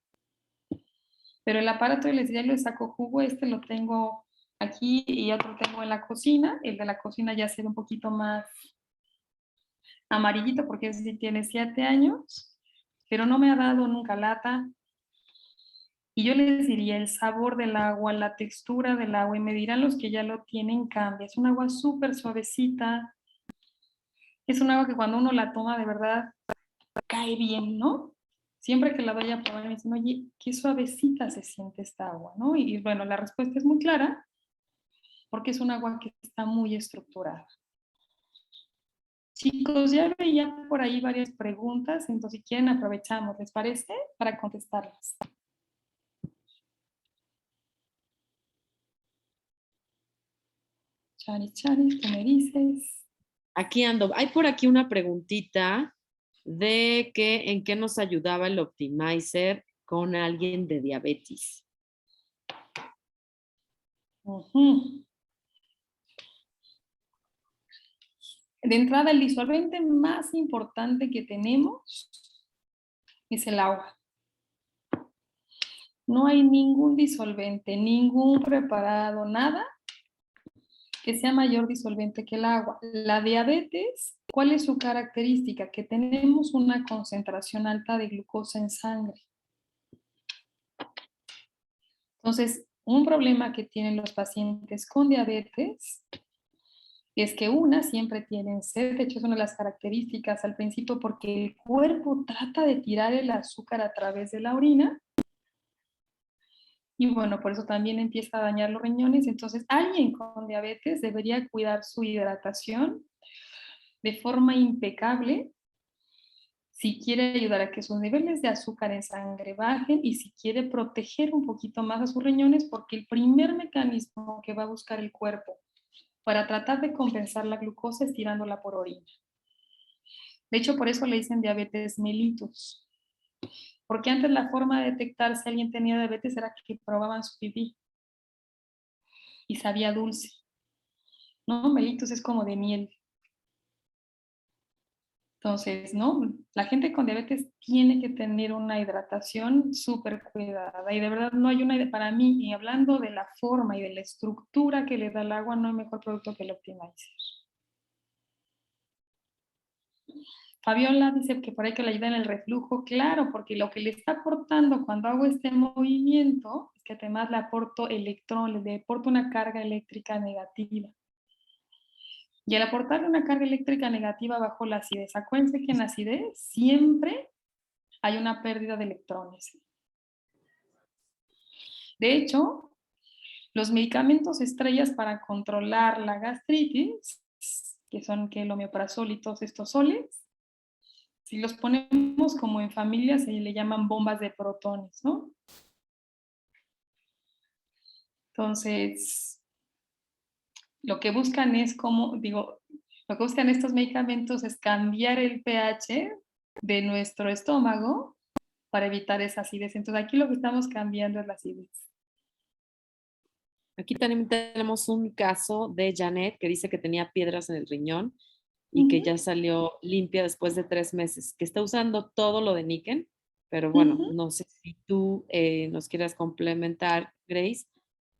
Speaker 2: Pero el aparato ya le saco jugo, este lo tengo aquí y otro tengo en la cocina. El de la cocina ya se ve un poquito más amarillito porque ese sí tiene 7 años, pero no me ha dado nunca lata. Y yo les diría el sabor del agua, la textura del agua, y me dirán los que ya lo tienen, cambia. Es un agua súper suavecita, es un agua que cuando uno la toma de verdad cae bien, ¿no? Siempre que la doy a probar me dicen, oye, qué suavecita se siente esta agua, ¿no? Y bueno, la respuesta es muy clara, porque es un agua que está muy estructurada. Chicos, ya veía por ahí varias preguntas, entonces si quieren aprovechamos, ¿les parece? Para contestarlas. Chari, tú me dices.
Speaker 1: Aquí ando. Hay por aquí una preguntita de que en qué nos ayudaba el Optimizer con alguien de diabetes.
Speaker 2: De entrada, el disolvente más importante que tenemos es el agua. No hay ningún disolvente, ningún preparado, nada que sea mayor disolvente que el agua. La diabetes, ¿cuál es su característica? Que tenemos una concentración alta de glucosa en sangre. Entonces, un problema que tienen los pacientes con diabetes es que siempre tienen sed, de hecho es una de las características al principio porque el cuerpo trata de tirar el azúcar a través de la orina y bueno, por eso también empieza a dañar los riñones. Entonces, alguien con diabetes debería cuidar su hidratación de forma impecable si quiere ayudar a que sus niveles de azúcar en sangre bajen y si quiere proteger un poquito más a sus riñones, porque el primer mecanismo que va a buscar el cuerpo para tratar de compensar la glucosa es tirándola por orina. De hecho, por eso le dicen diabetes mellitus. Porque antes la forma de detectar si alguien tenía diabetes era que probaban su pipí y sabía dulce. ¿No? Mellitus es como de miel. Entonces, ¿no? La gente con diabetes tiene que tener una hidratación súper cuidada. Y de verdad no hay para mí, y hablando de la forma y de la estructura que le da el agua, no hay mejor producto que el Optimizer. Fabiola dice que por ahí que le ayuda en el reflujo. Claro, porque lo que le está aportando cuando hago este movimiento es que además le aporto electrones, le aporto una carga eléctrica negativa. Y al aportarle una carga eléctrica negativa bajo la acidez, acuérdense que en la acidez siempre hay una pérdida de electrones. De hecho, los medicamentos estrellas para controlar la gastritis, que son el omeprazol y todos estos soles, si los ponemos como en familia, se le llaman bombas de protones, ¿no? Entonces, lo que buscan es lo que buscan estos medicamentos es cambiar el pH de nuestro estómago para evitar esa acidez. Entonces, aquí lo que estamos cambiando es la acidez.
Speaker 1: Aquí también tenemos un caso de Janet que dice que tenía piedras en el riñón y que ya salió limpia después de 3 meses, que está usando todo lo de Niken, pero bueno, no sé si tú nos quieras complementar, Grace,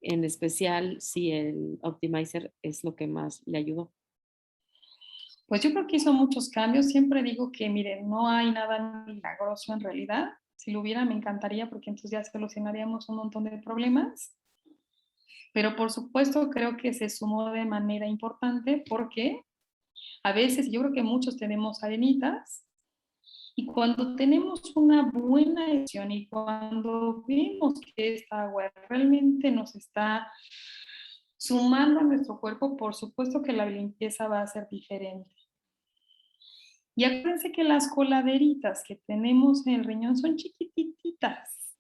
Speaker 1: en especial si el Optimizer es lo que más le ayudó.
Speaker 2: Pues yo creo que hizo muchos cambios. Siempre digo que, miren, no hay nada milagroso en realidad. Si lo hubiera, me encantaría porque entonces ya solucionaríamos un montón de problemas. Pero por supuesto creo que se sumó de manera importante porque a veces, yo creo que muchos tenemos arenitas y cuando tenemos una buena edición y cuando vemos que esta agua realmente nos está sumando a nuestro cuerpo, por supuesto que la limpieza va a ser diferente. Y acuérdense que las coladeritas que tenemos en el riñón son chiquititas.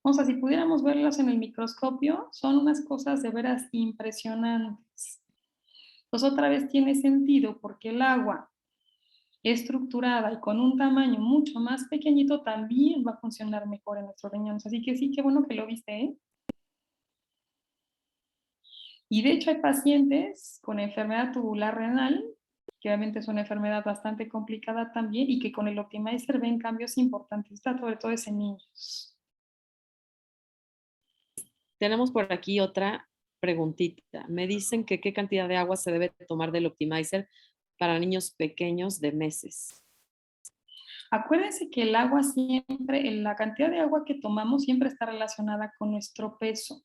Speaker 2: O sea, si pudiéramos verlas en el microscopio, son unas cosas de veras impresionantes. Pues otra vez tiene sentido porque el agua estructurada y con un tamaño mucho más pequeñito también va a funcionar mejor en nuestros riñones. Así que sí, qué bueno que lo viste, ¿eh? Y de hecho hay pacientes con enfermedad tubular renal que obviamente es una enfermedad bastante complicada también y que con el Optimizer ven cambios importantes, sobre todo en niños.
Speaker 1: Tenemos por aquí otra preguntita. Me dicen que qué cantidad de agua se debe tomar del Optimizer para niños pequeños de meses.
Speaker 2: Acuérdense que el agua siempre, la cantidad de agua que tomamos siempre está relacionada con nuestro peso.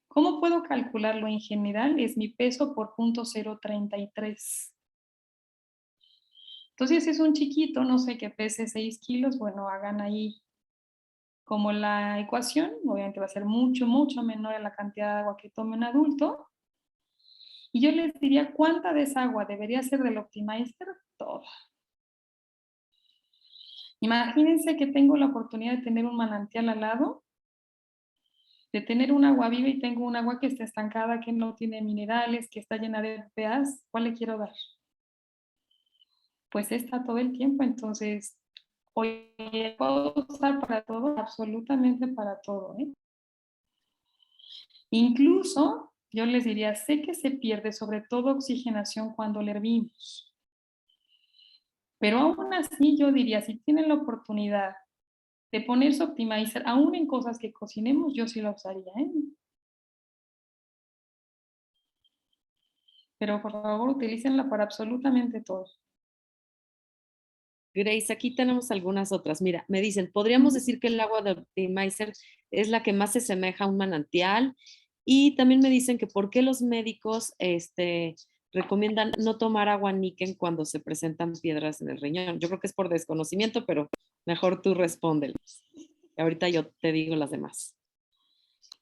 Speaker 2: ¿Cómo puedo calcularlo en general? Es mi peso por 0.033. Entonces, si es un chiquito, no sé, que pese 6 kilos, bueno, hagan ahí como la ecuación. Obviamente va a ser mucho, mucho menor a la cantidad de agua que tome un adulto. Y yo les diría, ¿cuánta de esa agua debería ser del Optimizer? Toda. Imagínense que tengo la oportunidad de tener un manantial al lado, de tener un agua viva y tengo un agua que está estancada, que no tiene minerales, que está llena de pH. ¿Cuál le quiero dar? Pues está todo el tiempo, entonces, hoy puedo usar para todo, absolutamente para todo, ¿eh? Incluso, yo les diría, sé que se pierde sobre todo oxigenación cuando le hervimos. Pero aún así, yo diría, si tienen la oportunidad de poner su Optimizer, aún en cosas que cocinemos, yo sí lo usaría, ¿eh? Pero por favor, utilícenla para absolutamente todo.
Speaker 1: Grace, aquí tenemos algunas otras. Mira, me dicen, podríamos decir que el agua de Optimizer es la que más se asemeja a un manantial. Y también me dicen que por qué los médicos recomiendan no tomar agua níquel cuando se presentan piedras en el riñón. Yo creo que es por desconocimiento, pero mejor tú respóndeles. Ahorita yo te digo las demás.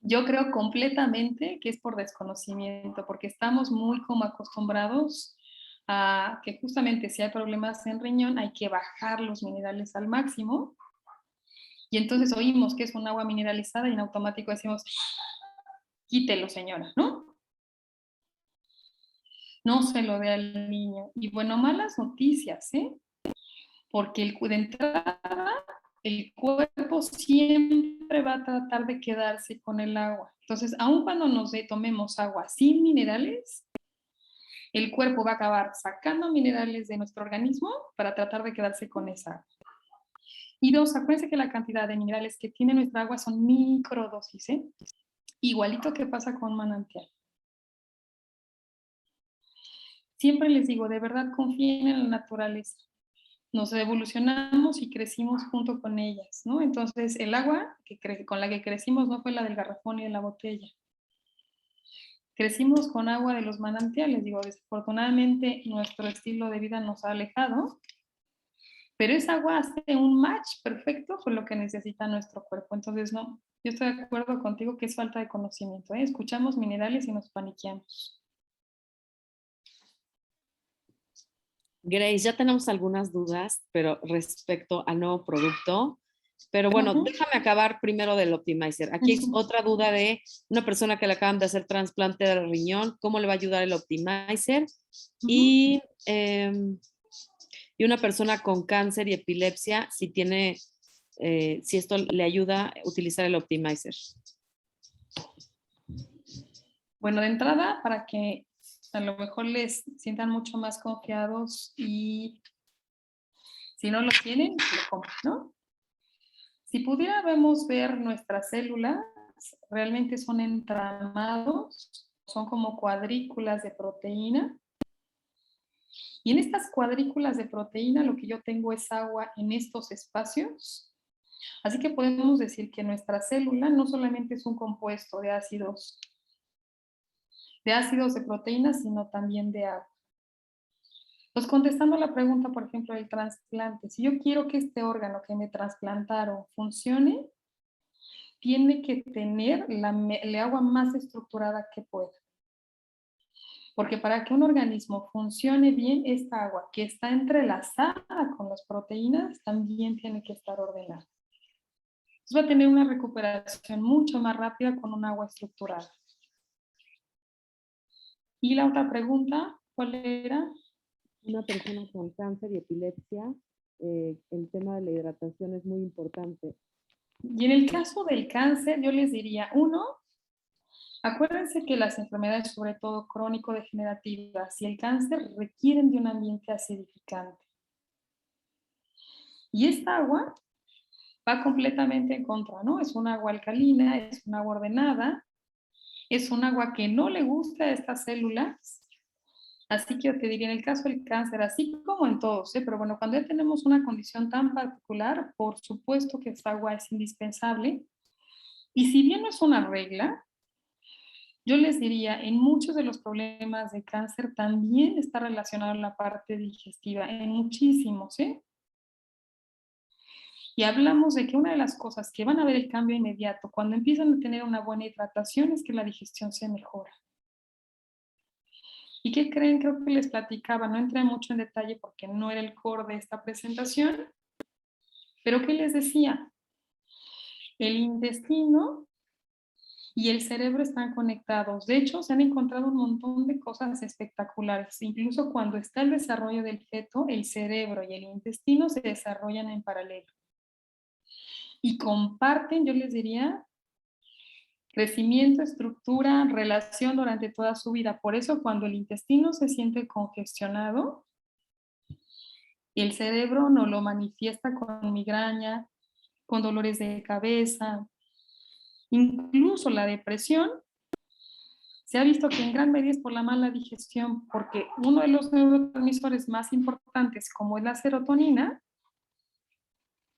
Speaker 2: Yo creo completamente que es por desconocimiento, porque estamos muy como acostumbrados a que justamente si hay problemas en riñón hay que bajar los minerales al máximo. Y entonces oímos que es un agua mineralizada y en automático decimos, quítelo, señora, ¿no? No se lo dé al niño. Y bueno, malas noticias, ¿eh? Porque de entrada el cuerpo siempre va a tratar de quedarse con el agua. Entonces, aun cuando nos tomemos agua sin minerales, el cuerpo va a acabar sacando minerales de nuestro organismo para tratar de quedarse con esa agua. Y dos, acuérdense que la cantidad de minerales que tiene nuestra agua son microdosis, ¿eh? Igualito que pasa con manantial. Siempre les digo, de verdad confíen en la naturaleza. Nos evolucionamos y crecimos junto con ellas, ¿no? Entonces, el agua con la que crecimos no fue la del garrafón y de la botella. Crecimos con agua de los manantiales. Digo, desafortunadamente nuestro estilo de vida nos ha alejado, pero esa agua hace un match perfecto con lo que necesita nuestro cuerpo. Entonces, no, yo estoy de acuerdo contigo que es falta de conocimiento, ¿eh? Escuchamos minerales y nos paniqueamos.
Speaker 1: Grace, ya tenemos algunas dudas, pero respecto al nuevo producto. Pero bueno, déjame acabar primero del Optimizer. Aquí hay otra duda de una persona que le acaban de hacer trasplante de riñón. ¿Cómo le va a ayudar el Optimizer? Y una persona con cáncer y epilepsia, si esto le ayuda a utilizar el Optimizer.
Speaker 2: Bueno, de entrada, para que a lo mejor les sientan mucho más confiados y si no lo tienen, lo compran, ¿no? Si pudiéramos ver nuestras células, realmente son entramados, son como cuadrículas de proteína. Y en estas cuadrículas de proteína lo que yo tengo es agua en estos espacios. Así que podemos decir que nuestra célula no solamente es un compuesto de ácidos de proteínas, sino también de agua. Pues contestando la pregunta, por ejemplo, del trasplante, si yo quiero que este órgano que me trasplantaron funcione, tiene que tener el agua más estructurada que pueda. Porque para que un organismo funcione bien, esta agua que está entrelazada con las proteínas también tiene que estar ordenada. Entonces va a tener una recuperación mucho más rápida con un agua estructurada. Y la otra pregunta, ¿cuál era?
Speaker 1: Una persona con cáncer y epilepsia, el tema de la hidratación es muy importante.
Speaker 2: Y en el caso del cáncer, yo les diría, uno, Acuérdense que las enfermedades, sobre todo crónico-degenerativas y el cáncer, requieren de un ambiente acidificante. Y esta agua va completamente en contra, ¿no? Es un agua alcalina, es un agua ordenada, es un agua que no le gusta a estas células. Así que yo te diría, en el caso del cáncer, así como en todos, ¿eh? Pero bueno, cuando ya tenemos una condición tan particular, por supuesto que esta agua es indispensable. Y si bien no es una regla, yo les diría, en muchos de los problemas de cáncer también está relacionado la parte digestiva, en muchísimos, ¿eh? Y hablamos de que una de las cosas que van a ver el cambio inmediato cuando empiezan a tener una buena hidratación es que la digestión se mejora. ¿Y qué creen? Creo que les platicaba, no entré mucho en detalle porque no era el core de esta presentación, pero ¿qué les decía? El intestino y el cerebro están conectados. De hecho, se han encontrado un montón de cosas espectaculares. Incluso cuando está el desarrollo del feto, el cerebro y el intestino se desarrollan en paralelo. Y comparten, yo les diría, crecimiento, estructura, relación durante toda su vida. Por eso cuando el intestino se siente congestionado, el cerebro no lo manifiesta con migraña, con dolores de cabeza, incluso la depresión. Se ha visto que en gran medida es por la mala digestión, porque uno de los neurotransmisores más importantes, como es la serotonina,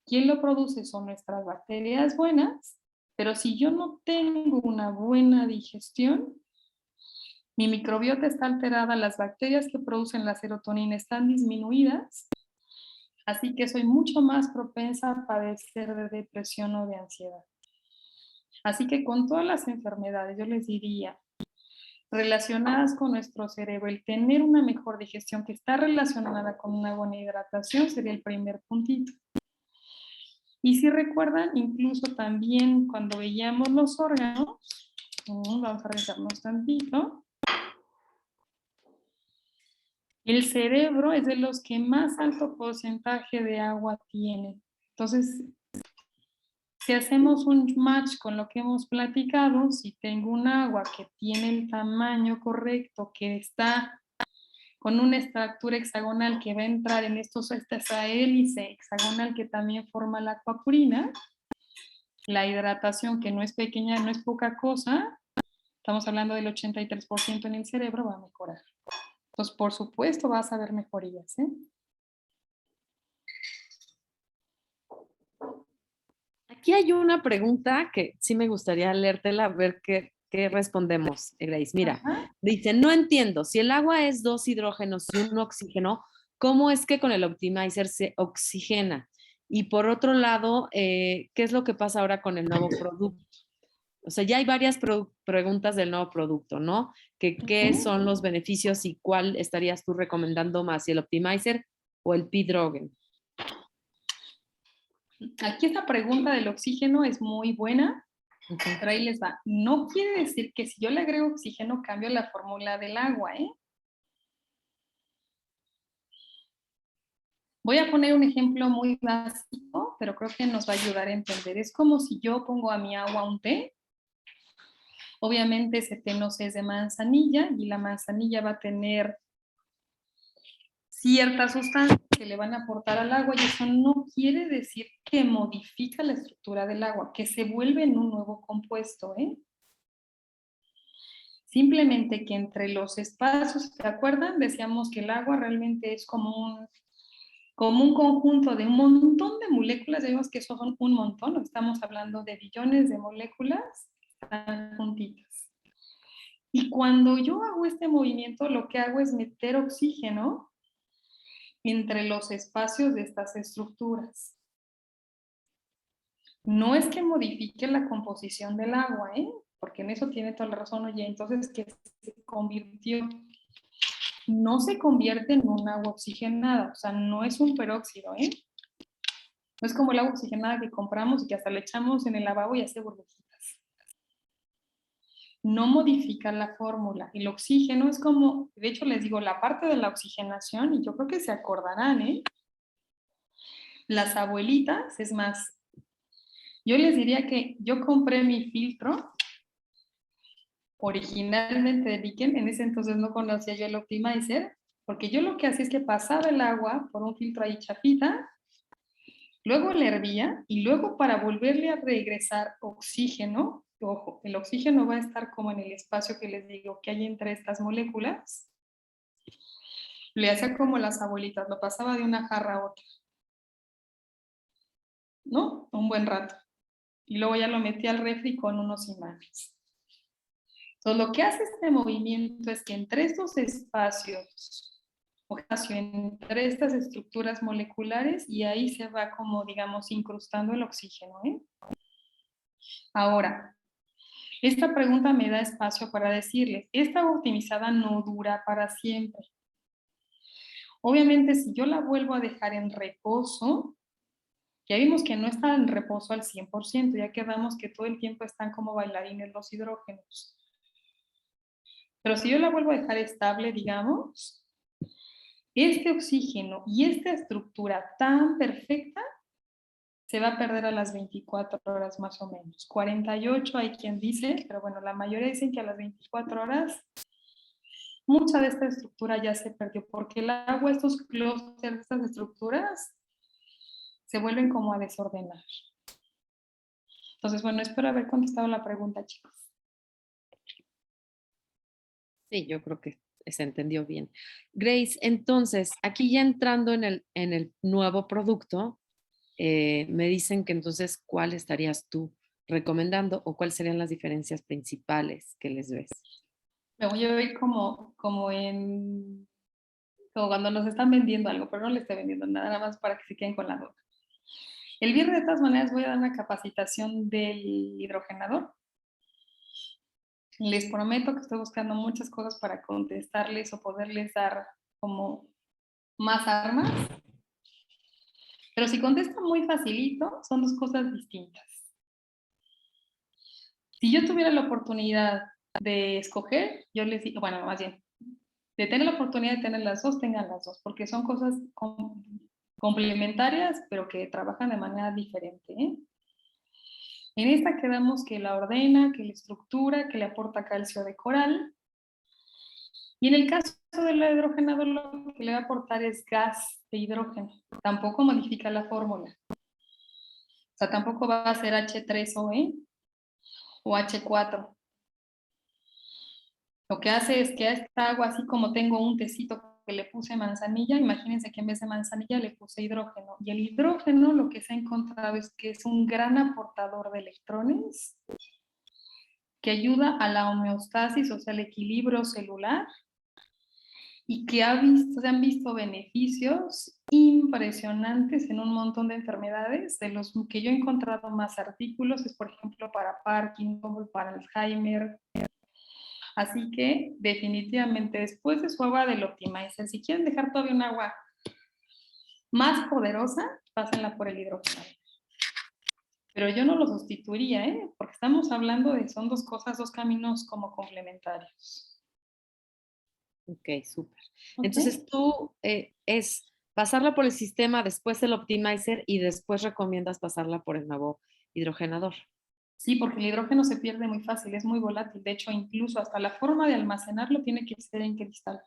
Speaker 2: quien lo produce son nuestras bacterias buenas, pero si yo no tengo una buena digestión, mi microbiota está alterada, las bacterias que producen la serotonina están disminuidas, así que soy mucho más propensa a padecer de depresión o de ansiedad. Así que con todas las enfermedades, yo les diría, relacionadas con nuestro cerebro, el tener una mejor digestión que está relacionada con una buena hidratación sería el primer puntito. Y si recuerdan, incluso también cuando veíamos los órganos, vamos a revisarnos tantito, el cerebro es de los que más alto porcentaje de agua tiene. Entonces, si hacemos un match con lo que hemos platicado, si tengo un agua que tiene el tamaño correcto, que está con una estructura hexagonal que va a entrar en esta hélice hexagonal que también forma la acuapurina, la hidratación, que no es pequeña, no es poca cosa, estamos hablando del 83% en el cerebro, va a mejorar. Entonces, por supuesto, vas a ver mejorías, ¿eh?
Speaker 1: Aquí hay una pregunta que sí me gustaría leértela, a ver qué respondemos, Grace. Mira,
Speaker 2: Ajá.
Speaker 1: dice, no entiendo, si el agua es 2 hidrógenos y 1 oxígeno, ¿cómo es que con el Optimizer se oxigena? Y por otro lado, ¿qué es lo que pasa ahora con el nuevo producto? O sea, ya hay varias preguntas del nuevo producto, ¿no? ¿Qué son los beneficios y cuál estarías tú recomendando más, si el Optimizer o el P-Drogen?
Speaker 2: Aquí esta pregunta del oxígeno es muy buena, pero ahí les va. No quiere decir que si yo le agrego oxígeno cambio la fórmula del agua, ¿eh? Voy a poner un ejemplo muy básico, pero creo que nos va a ayudar a entender. Es como si yo pongo a mi agua un té. Obviamente ese té no es de manzanilla y la manzanilla va a tener ciertas sustancias que le van a aportar al agua y eso no quiere decir que modifica la estructura del agua, que se vuelve en un nuevo compuesto, ¿eh? Simplemente que entre los espacios, ¿se acuerdan? Decíamos que el agua realmente es como un conjunto de un montón de moléculas, digamos que eso son un montón, estamos hablando de billones de moléculas que están juntitas. Y cuando yo hago este movimiento, lo que hago es meter oxígeno entre los espacios de estas estructuras. No es que modifique la composición del agua, ¿eh? Porque en eso tiene toda la razón, oye, entonces que se convirtió, no se convierte en un agua oxigenada, o sea, no es un peróxido, ¿eh? No es como el agua oxigenada que compramos y que hasta le echamos en el lavabo y hace burbujitas. No modifica la fórmula. El oxígeno es como, de hecho les digo, la parte de la oxigenación, y yo creo que se acordarán, ¿eh? Las abuelitas, es más, yo les diría que yo compré mi filtro originalmente de Beacon, en ese entonces no conocía yo el Optimizer, porque yo lo que hacía es que pasaba el agua por un filtro ahí chafita, luego le hervía y luego para volverle a regresar oxígeno, ojo, el oxígeno va a estar como en el espacio que les digo que hay entre estas moléculas, le hacía como las abuelitas, lo pasaba de una jarra a otra, ¿no? Un buen rato. Y luego ya lo metía al refri con unos imanes. Entonces, lo que hace este movimiento es que entre estos espacios, o entre estas estructuras moleculares, y ahí se va como, digamos, incrustando el oxígeno, ¿eh? Ahora, esta pregunta me da espacio para decirles, esta agua optimizada no dura para siempre. Obviamente, si yo la vuelvo a dejar en reposo, ya vimos que no está en reposo al 100%, ya quedamos que todo el tiempo están como bailarines los hidrógenos. Pero si yo la vuelvo a dejar estable, digamos, este oxígeno y esta estructura tan perfecta se va a perder a las 24 horas más o menos. 48 hay quien dice, pero bueno, la mayoría dicen que a las 24 horas mucha de esta estructura ya se perdió, porque el agua, estos clústeres, estas estructuras, se vuelven como a desordenar. Entonces, bueno, espero haber contestado la pregunta, chicos.
Speaker 1: Sí, yo creo que se entendió bien. Grace, entonces, aquí ya entrando en el nuevo producto, me dicen que entonces, ¿cuál estarías tú recomendando o cuáles serían las diferencias principales que les ves?
Speaker 2: Me voy a ir como cuando nos están vendiendo algo, pero no les estoy vendiendo nada más para que se queden con la duda. El viernes, de todas maneras, voy a dar una capacitación del hidrogenador. Les prometo que estoy buscando muchas cosas para contestarles o poderles dar como más armas. Pero si contestan muy facilito, son dos cosas distintas. Si yo tuviera la oportunidad de escoger, yo les digo, bueno, más bien, de tener la oportunidad de tener las dos, tengan las dos, porque son cosas complementarias, pero que trabajan de manera diferente, ¿eh? En esta quedamos que la ordena, que la estructura, que le aporta calcio de coral. Y en el caso del hidrogenado, lo que le va a aportar es gas de hidrógeno. Tampoco modifica la fórmula. O sea, tampoco va a ser H3OE o H4. Lo que hace es que a esta agua, así como tengo un tecito que le puse manzanilla, imagínense que en vez de manzanilla le puse hidrógeno. Y el hidrógeno lo que se ha encontrado es que es un gran aportador de electrones que ayuda a la homeostasis, o sea, el equilibrio celular, y que se han visto beneficios impresionantes en un montón de enfermedades. De los que yo he encontrado más artículos es, por ejemplo, para Parkinson, para Alzheimer. Así que definitivamente después de su agua del Optimizer, si quieren dejar todavía un agua más poderosa, pásenla por el hidrógeno. Pero yo no lo sustituiría, ¿eh? Porque estamos hablando de, son dos cosas, dos caminos como complementarios.
Speaker 1: Ok, súper.
Speaker 2: Okay.
Speaker 1: Entonces tú es pasarla por el sistema, después el Optimizer y después recomiendas pasarla por el nuevo hidrogenador.
Speaker 2: Sí, porque el hidrógeno se pierde muy fácil, es muy volátil. De hecho, incluso hasta la forma de almacenarlo tiene que ser en cristal.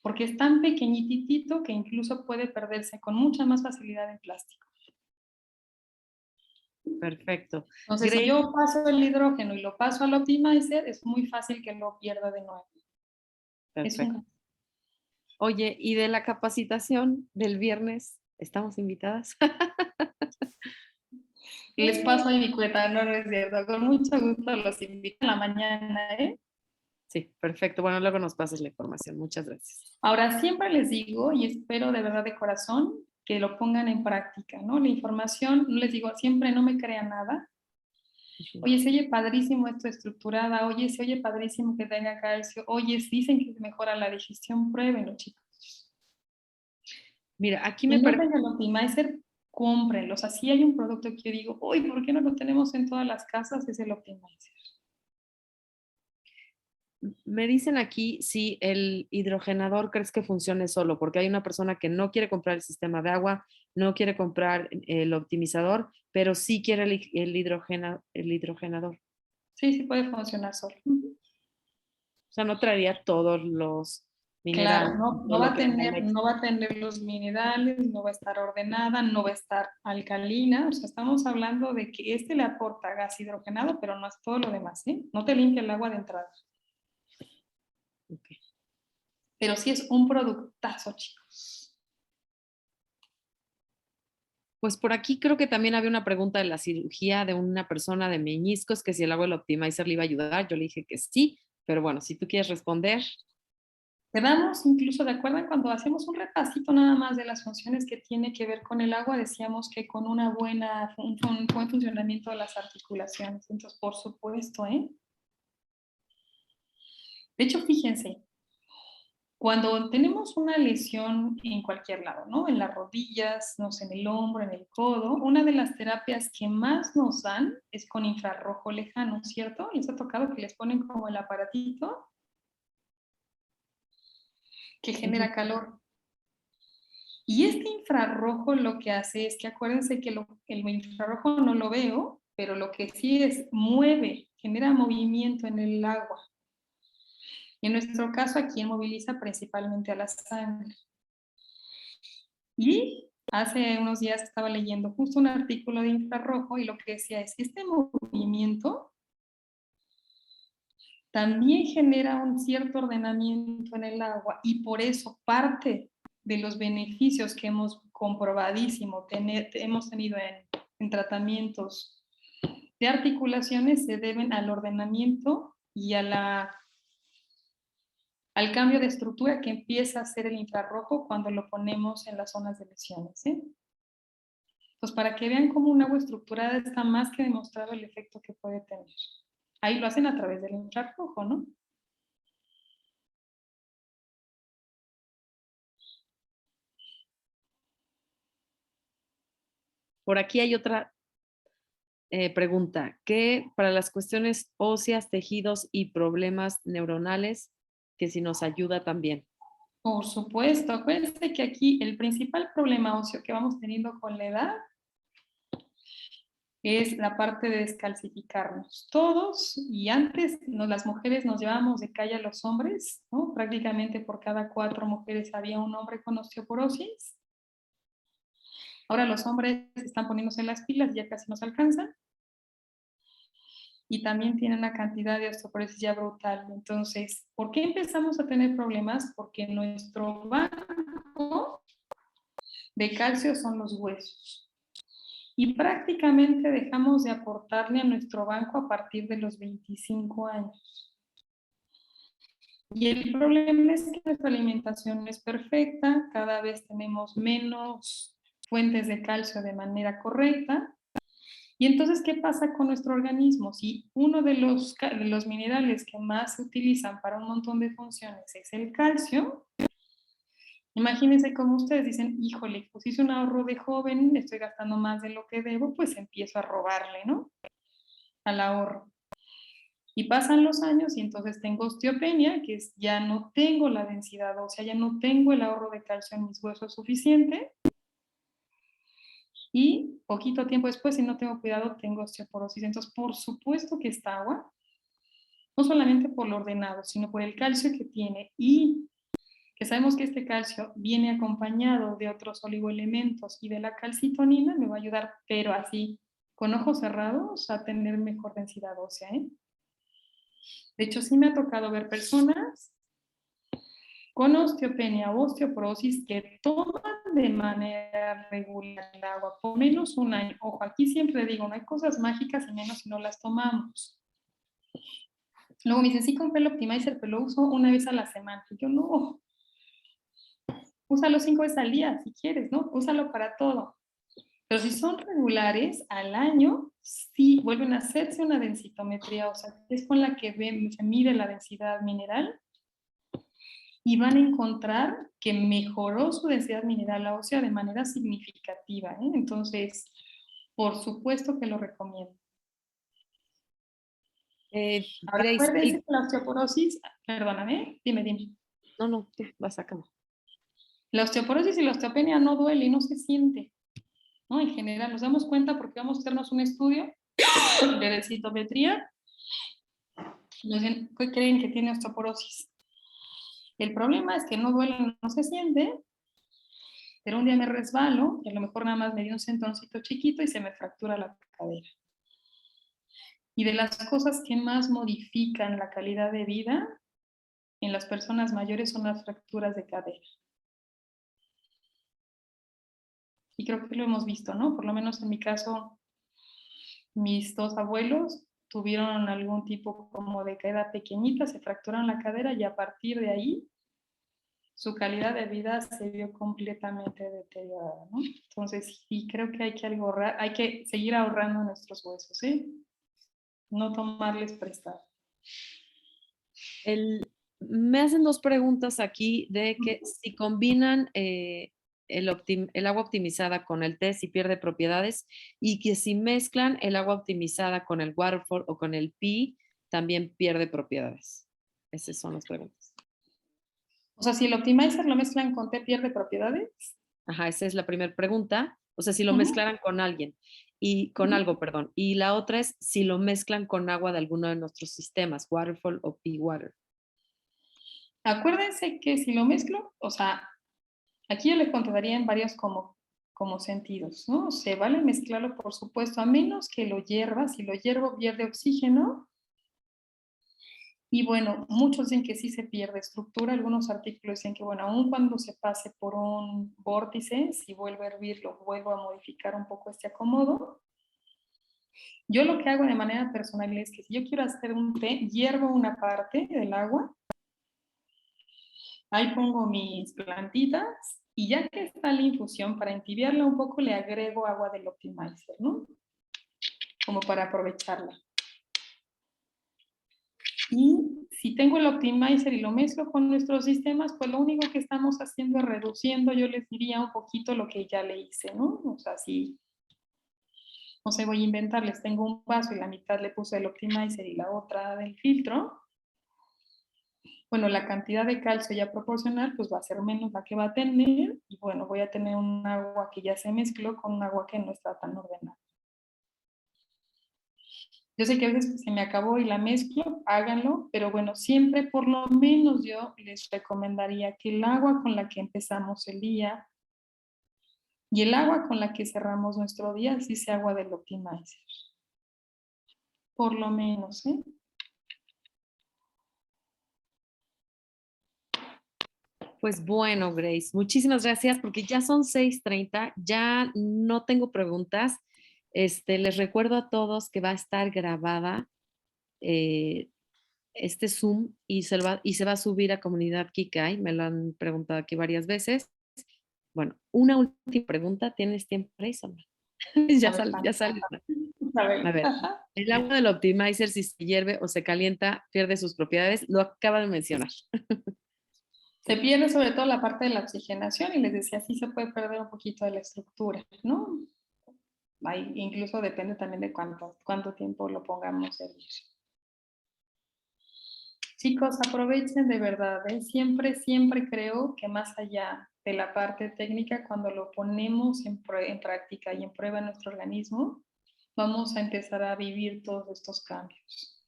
Speaker 2: Porque es tan pequeñitito que incluso puede perderse con mucha más facilidad en plástico.
Speaker 1: Perfecto.
Speaker 2: Entonces, si yo paso el hidrógeno y lo paso al Optimizer, es muy fácil que lo pierda de nuevo.
Speaker 1: Perfecto. Oye, ¿y de la capacitación del viernes estamos invitadas?
Speaker 2: Les paso mi cuenta, no es cierto. Con mucho gusto los invito en la mañana, ¿eh?
Speaker 1: Sí, perfecto. Bueno, luego nos pases la información. Muchas gracias.
Speaker 2: Ahora, siempre les digo, y espero de verdad de corazón, que lo pongan en práctica, ¿no? La información, no les digo, siempre no me crean nada. Oye, se oye padrísimo esto estructurada, oye, se oye padrísimo que tenga calcio, oye, dicen que mejora la digestión, pruébenlo, chicos.
Speaker 1: Mira, aquí
Speaker 2: me parece que el Optimizer, cómprenlo. O sea, si hay un producto que yo digo, uy, ¿por qué no lo tenemos en todas las casas? Es el Optimizer.
Speaker 1: Me dicen aquí si el hidrogenador crees que funcione solo, porque hay una persona que no quiere comprar el sistema de agua, no quiere comprar el optimizador, pero sí quiere el hidrogenador.
Speaker 2: Sí, sí puede funcionar solo.
Speaker 1: O sea, no traería todos los minerales.
Speaker 2: Claro, no,
Speaker 1: todo lo que le mete.
Speaker 2: no va a tener los minerales, no va a estar ordenada, no va a estar alcalina. O sea, estamos hablando de que este le aporta gas hidrogenado, pero no es todo lo demás, ¿eh? No te limpia el agua de entrada.
Speaker 1: Okay.
Speaker 2: Pero sí es un productazo, chicos.
Speaker 1: Pues por aquí creo que también había una pregunta de la cirugía de una persona de meñiscos, que si el agua del Optimizer le iba a ayudar. Yo le dije que sí, pero bueno, si tú quieres responder.
Speaker 2: Quedamos incluso de acuerdo cuando hacemos un repasito nada más de las funciones que tiene que ver con el agua, decíamos que con un buen funcionamiento de las articulaciones. Entonces, por supuesto, ¿eh? De hecho, fíjense, cuando tenemos una lesión en cualquier lado, ¿no? En las rodillas, no sé, en el hombro, en el codo, una de las terapias que más nos dan es con infrarrojo lejano, ¿cierto? ¿Les ha tocado que les ponen como el aparatito que genera calor? Y este infrarrojo lo que hace es que acuérdense que el infrarrojo no lo veo, pero lo que sí es mueve, genera movimiento en el agua. Y en nuestro caso aquí moviliza principalmente a la sangre. Y hace unos días estaba leyendo justo un artículo de infrarrojo y lo que decía es, este movimiento también genera un cierto ordenamiento en el agua y por eso parte de los beneficios que hemos comprobadísimo hemos tenido en tratamientos de articulaciones se deben al ordenamiento y al cambio de estructura que empieza a hacer el infrarrojo cuando lo ponemos en las zonas de lesiones, ¿sí? Pues para que vean cómo un agua estructurada está más que demostrado el efecto que puede tener. Ahí lo hacen a través del infrarrojo, ¿no?
Speaker 1: Por aquí hay otra pregunta, que para las cuestiones óseas, tejidos y problemas neuronales, que si nos ayuda también.
Speaker 2: Por supuesto, acuérdense que aquí el principal problema óseo que vamos teniendo con la edad es la parte de descalcificarnos. Todos, y antes las mujeres nos llevábamos de calle a los hombres, ¿no? Prácticamente por cada 4 mujeres había un hombre con osteoporosis. Ahora los hombres están poniéndose las pilas y ya casi nos alcanzan. Y también tienen una cantidad de osteoporosis ya brutal. Entonces, ¿por qué empezamos a tener problemas? Porque nuestro banco de calcio son los huesos. Y prácticamente dejamos de aportarle a nuestro banco a partir de los 25 años. Y el problema es que nuestra alimentación no es perfecta, cada vez tenemos menos fuentes de calcio de manera correcta. Y entonces, ¿qué pasa con nuestro organismo? Si uno de los minerales que más se utilizan para un montón de funciones es el calcio, imagínense cómo ustedes dicen, híjole, pues hice un ahorro de joven, estoy gastando más de lo que debo, pues empiezo a robarle, ¿no? Al ahorro. Y pasan los años y entonces tengo osteopenia, que es ya no tengo la densidad ósea, ya no tengo el ahorro de calcio en mis huesos suficiente. Y poquito tiempo después, si no tengo cuidado, tengo osteoporosis. Entonces, por supuesto que esta agua, no solamente por lo ordenado, sino por el calcio que tiene y que sabemos que este calcio viene acompañado de otros oligoelementos y de la calcitonina, me va a ayudar, pero así, con ojos cerrados, a tener mejor densidad ósea, ¿eh? De hecho, sí me ha tocado ver personas con osteopenia o osteoporosis que toman de manera regular el agua por menos un año. Ojo, aquí siempre digo, no hay cosas mágicas y menos si no las tomamos. Luego me dicen, sí compré el Optimizer, pero lo uso una vez a la semana. Y yo, no, úsalo 5 veces al día si quieres, ¿no? Úsalo para todo. Pero si son regulares, al año, sí vuelven a hacerse una densitometría, o sea, es con la que se mide la densidad mineral y van a encontrar que mejoró su densidad mineral ósea de manera significativa, ¿eh? Entonces, por supuesto que lo recomiendo. Ahora,
Speaker 1: Grace,
Speaker 2: acuérdense que la osteoporosis, perdóname, dime.
Speaker 1: No, tú vas a acabar.
Speaker 2: La osteoporosis y la osteopenia no duele y no se siente, ¿no? En general, nos damos cuenta porque vamos a hacernos un estudio de densitometría ¿Qué creen que tiene osteoporosis? El problema es que no duele, no se siente, pero un día me resbalo y a lo mejor nada más me dio un sentoncito chiquito y se me fractura la cadera. Y de las cosas que más modifican la calidad de vida en las personas mayores son las fracturas de cadera. Y creo que lo hemos visto, ¿no? Por lo menos en mi caso, mis dos abuelos tuvieron algún tipo como de caída pequeñita, se fracturaron la cadera y a partir de ahí su calidad de vida se vio completamente deteriorada, ¿no? Entonces, sí, creo que hay que seguir ahorrando nuestros huesos, ¿sí? No tomarles prestado.
Speaker 1: Me hacen dos preguntas aquí de que si combinan el agua optimizada con el té, si pierde propiedades, y que si mezclan el agua optimizada con el Waterfall o con el Pi, también pierde propiedades. Esas son las preguntas.
Speaker 2: O sea, si el Optimizer lo mezclan con té, ¿pierde propiedades?
Speaker 1: Ajá, esa es la primera pregunta. O sea, si lo mezclaran con alguien y con algo, perdón. Y la otra es si lo mezclan con agua de alguno de nuestros sistemas, Waterfall o Pi Water.
Speaker 2: Acuérdense que si lo mezclo, o sea, aquí yo les contaría en varios como sentidos, ¿no? Se vale mezclarlo, por supuesto, a menos que lo hierva. Si lo hiervo, pierde oxígeno. Y bueno, muchos dicen que sí se pierde estructura. Algunos artículos dicen que, bueno, aun cuando se pase por un vórtice, si vuelve a hervir, lo vuelvo a modificar un poco este acomodo. Yo lo que hago de manera personal es que si yo quiero hacer un té, hiervo una parte del agua. Ahí pongo mis plantitas y ya que está la infusión, para entibiarla un poco, le agrego agua del Optimizer, ¿no? Como para aprovecharla. Y si tengo el Optimizer y lo mezclo con nuestros sistemas, pues lo único que estamos haciendo es reduciendo, yo les diría un poquito lo que ya le hice, ¿no? O sea, si, no sé, voy a inventarles, tengo un vaso y la mitad le puse el Optimizer y la otra del filtro, bueno, la cantidad de calcio ya proporcional pues va a ser menos la que va a tener y bueno, voy a tener un agua que ya se mezcló con un agua que no está tan ordenada. Yo sé que a veces se me acabó y la mezclo, háganlo, pero bueno, siempre por lo menos yo les recomendaría que el agua con la que empezamos el día y el agua con la que cerramos nuestro día sí sea agua del Optimizer. Por lo menos, ¿eh?
Speaker 1: Pues bueno, Grace, muchísimas gracias porque ya son 6:30, ya no tengo preguntas. Les recuerdo a todos que va a estar grabada este Zoom y se va a subir a Comunidad Kikai. Me lo han preguntado aquí varias veces. Bueno, una última pregunta. ¿Tienes tiempo para eso? Ya sale. A ver, el agua del Optimizer, si se hierve o se calienta, pierde sus propiedades. Lo acaba de mencionar.
Speaker 2: Se pierde sobre todo la parte de la oxigenación y les decía, sí se puede perder un poquito de la estructura, ¿no? Ahí incluso depende también de cuánto tiempo lo pongamos a hervir. Chicos, aprovechen de verdad, ¿eh? Siempre creo que más allá de la parte técnica, cuando lo ponemos en práctica y en prueba en nuestro organismo, vamos a empezar a vivir todos estos cambios.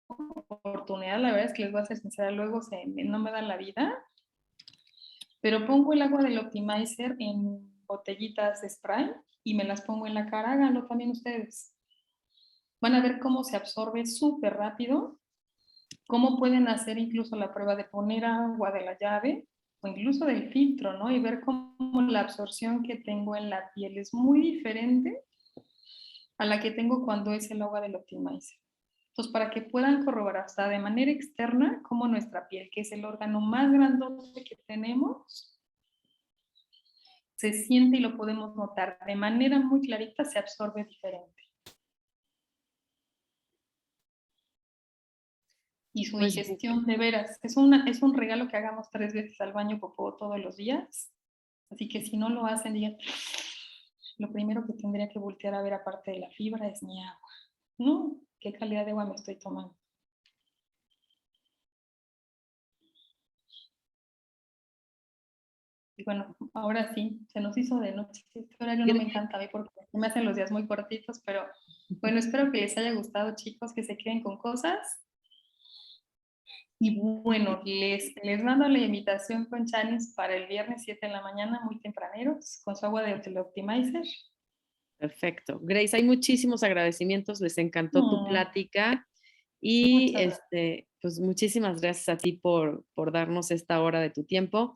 Speaker 2: Oportunidad, la verdad es que les voy a ser sincera, luego no me dan la vida, pero pongo el agua del Optimizer en botellitas de spray y me las pongo en la cara, háganlo también ustedes. Van a ver cómo se absorbe súper rápido, cómo pueden hacer incluso la prueba de poner agua de la llave o incluso del filtro, ¿no? Y ver cómo la absorción que tengo en la piel es muy diferente a la que tengo cuando es el agua del Optimizer. Entonces, para que puedan corroborar hasta de manera externa cómo nuestra piel, que es el órgano más grandote que tenemos, se siente y lo podemos notar de manera muy clarita, se absorbe diferente. Y su digestión, de veras, es un regalo que hagamos 3 veces al baño popó todos los días. Así que si no lo hacen, digan, lo primero que tendría que voltear a ver aparte de la fibra es mi agua, ¿no? ¿Qué calidad de agua me estoy tomando? Y bueno, ahora sí, se nos hizo de noche. Este horario no me encanta a mí porque me hacen los días muy cortitos, pero Bueno, espero que les haya gustado, chicos, que se queden con cosas. Y bueno, les mando la invitación con Chanis para el viernes 7 de la mañana, muy tempraneros, con su agua de Hotel Optimizer.
Speaker 1: Perfecto. Grace, hay muchísimos agradecimientos, les encantó tu plática y
Speaker 2: Muchas
Speaker 1: pues muchísimas gracias a ti por darnos esta hora de tu tiempo.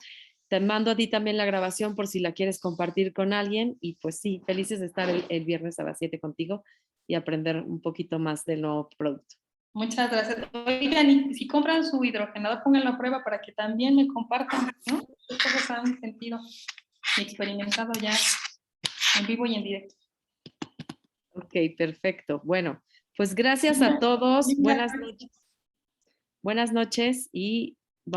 Speaker 1: Te mando a ti también la grabación por si la quieres compartir con alguien y pues sí, felices de estar el viernes a las 7 contigo y aprender un poquito más del nuevo producto.
Speaker 2: Muchas gracias. Oigan, y si compran su hidrogenador, pónganlo a prueba para que también me compartan, ¿no? ¿Qué cosas han sentido y experimentado ya en vivo y en directo?
Speaker 1: Ok, perfecto. Bueno, pues gracias a todos. Buenas noches. Buenas noches y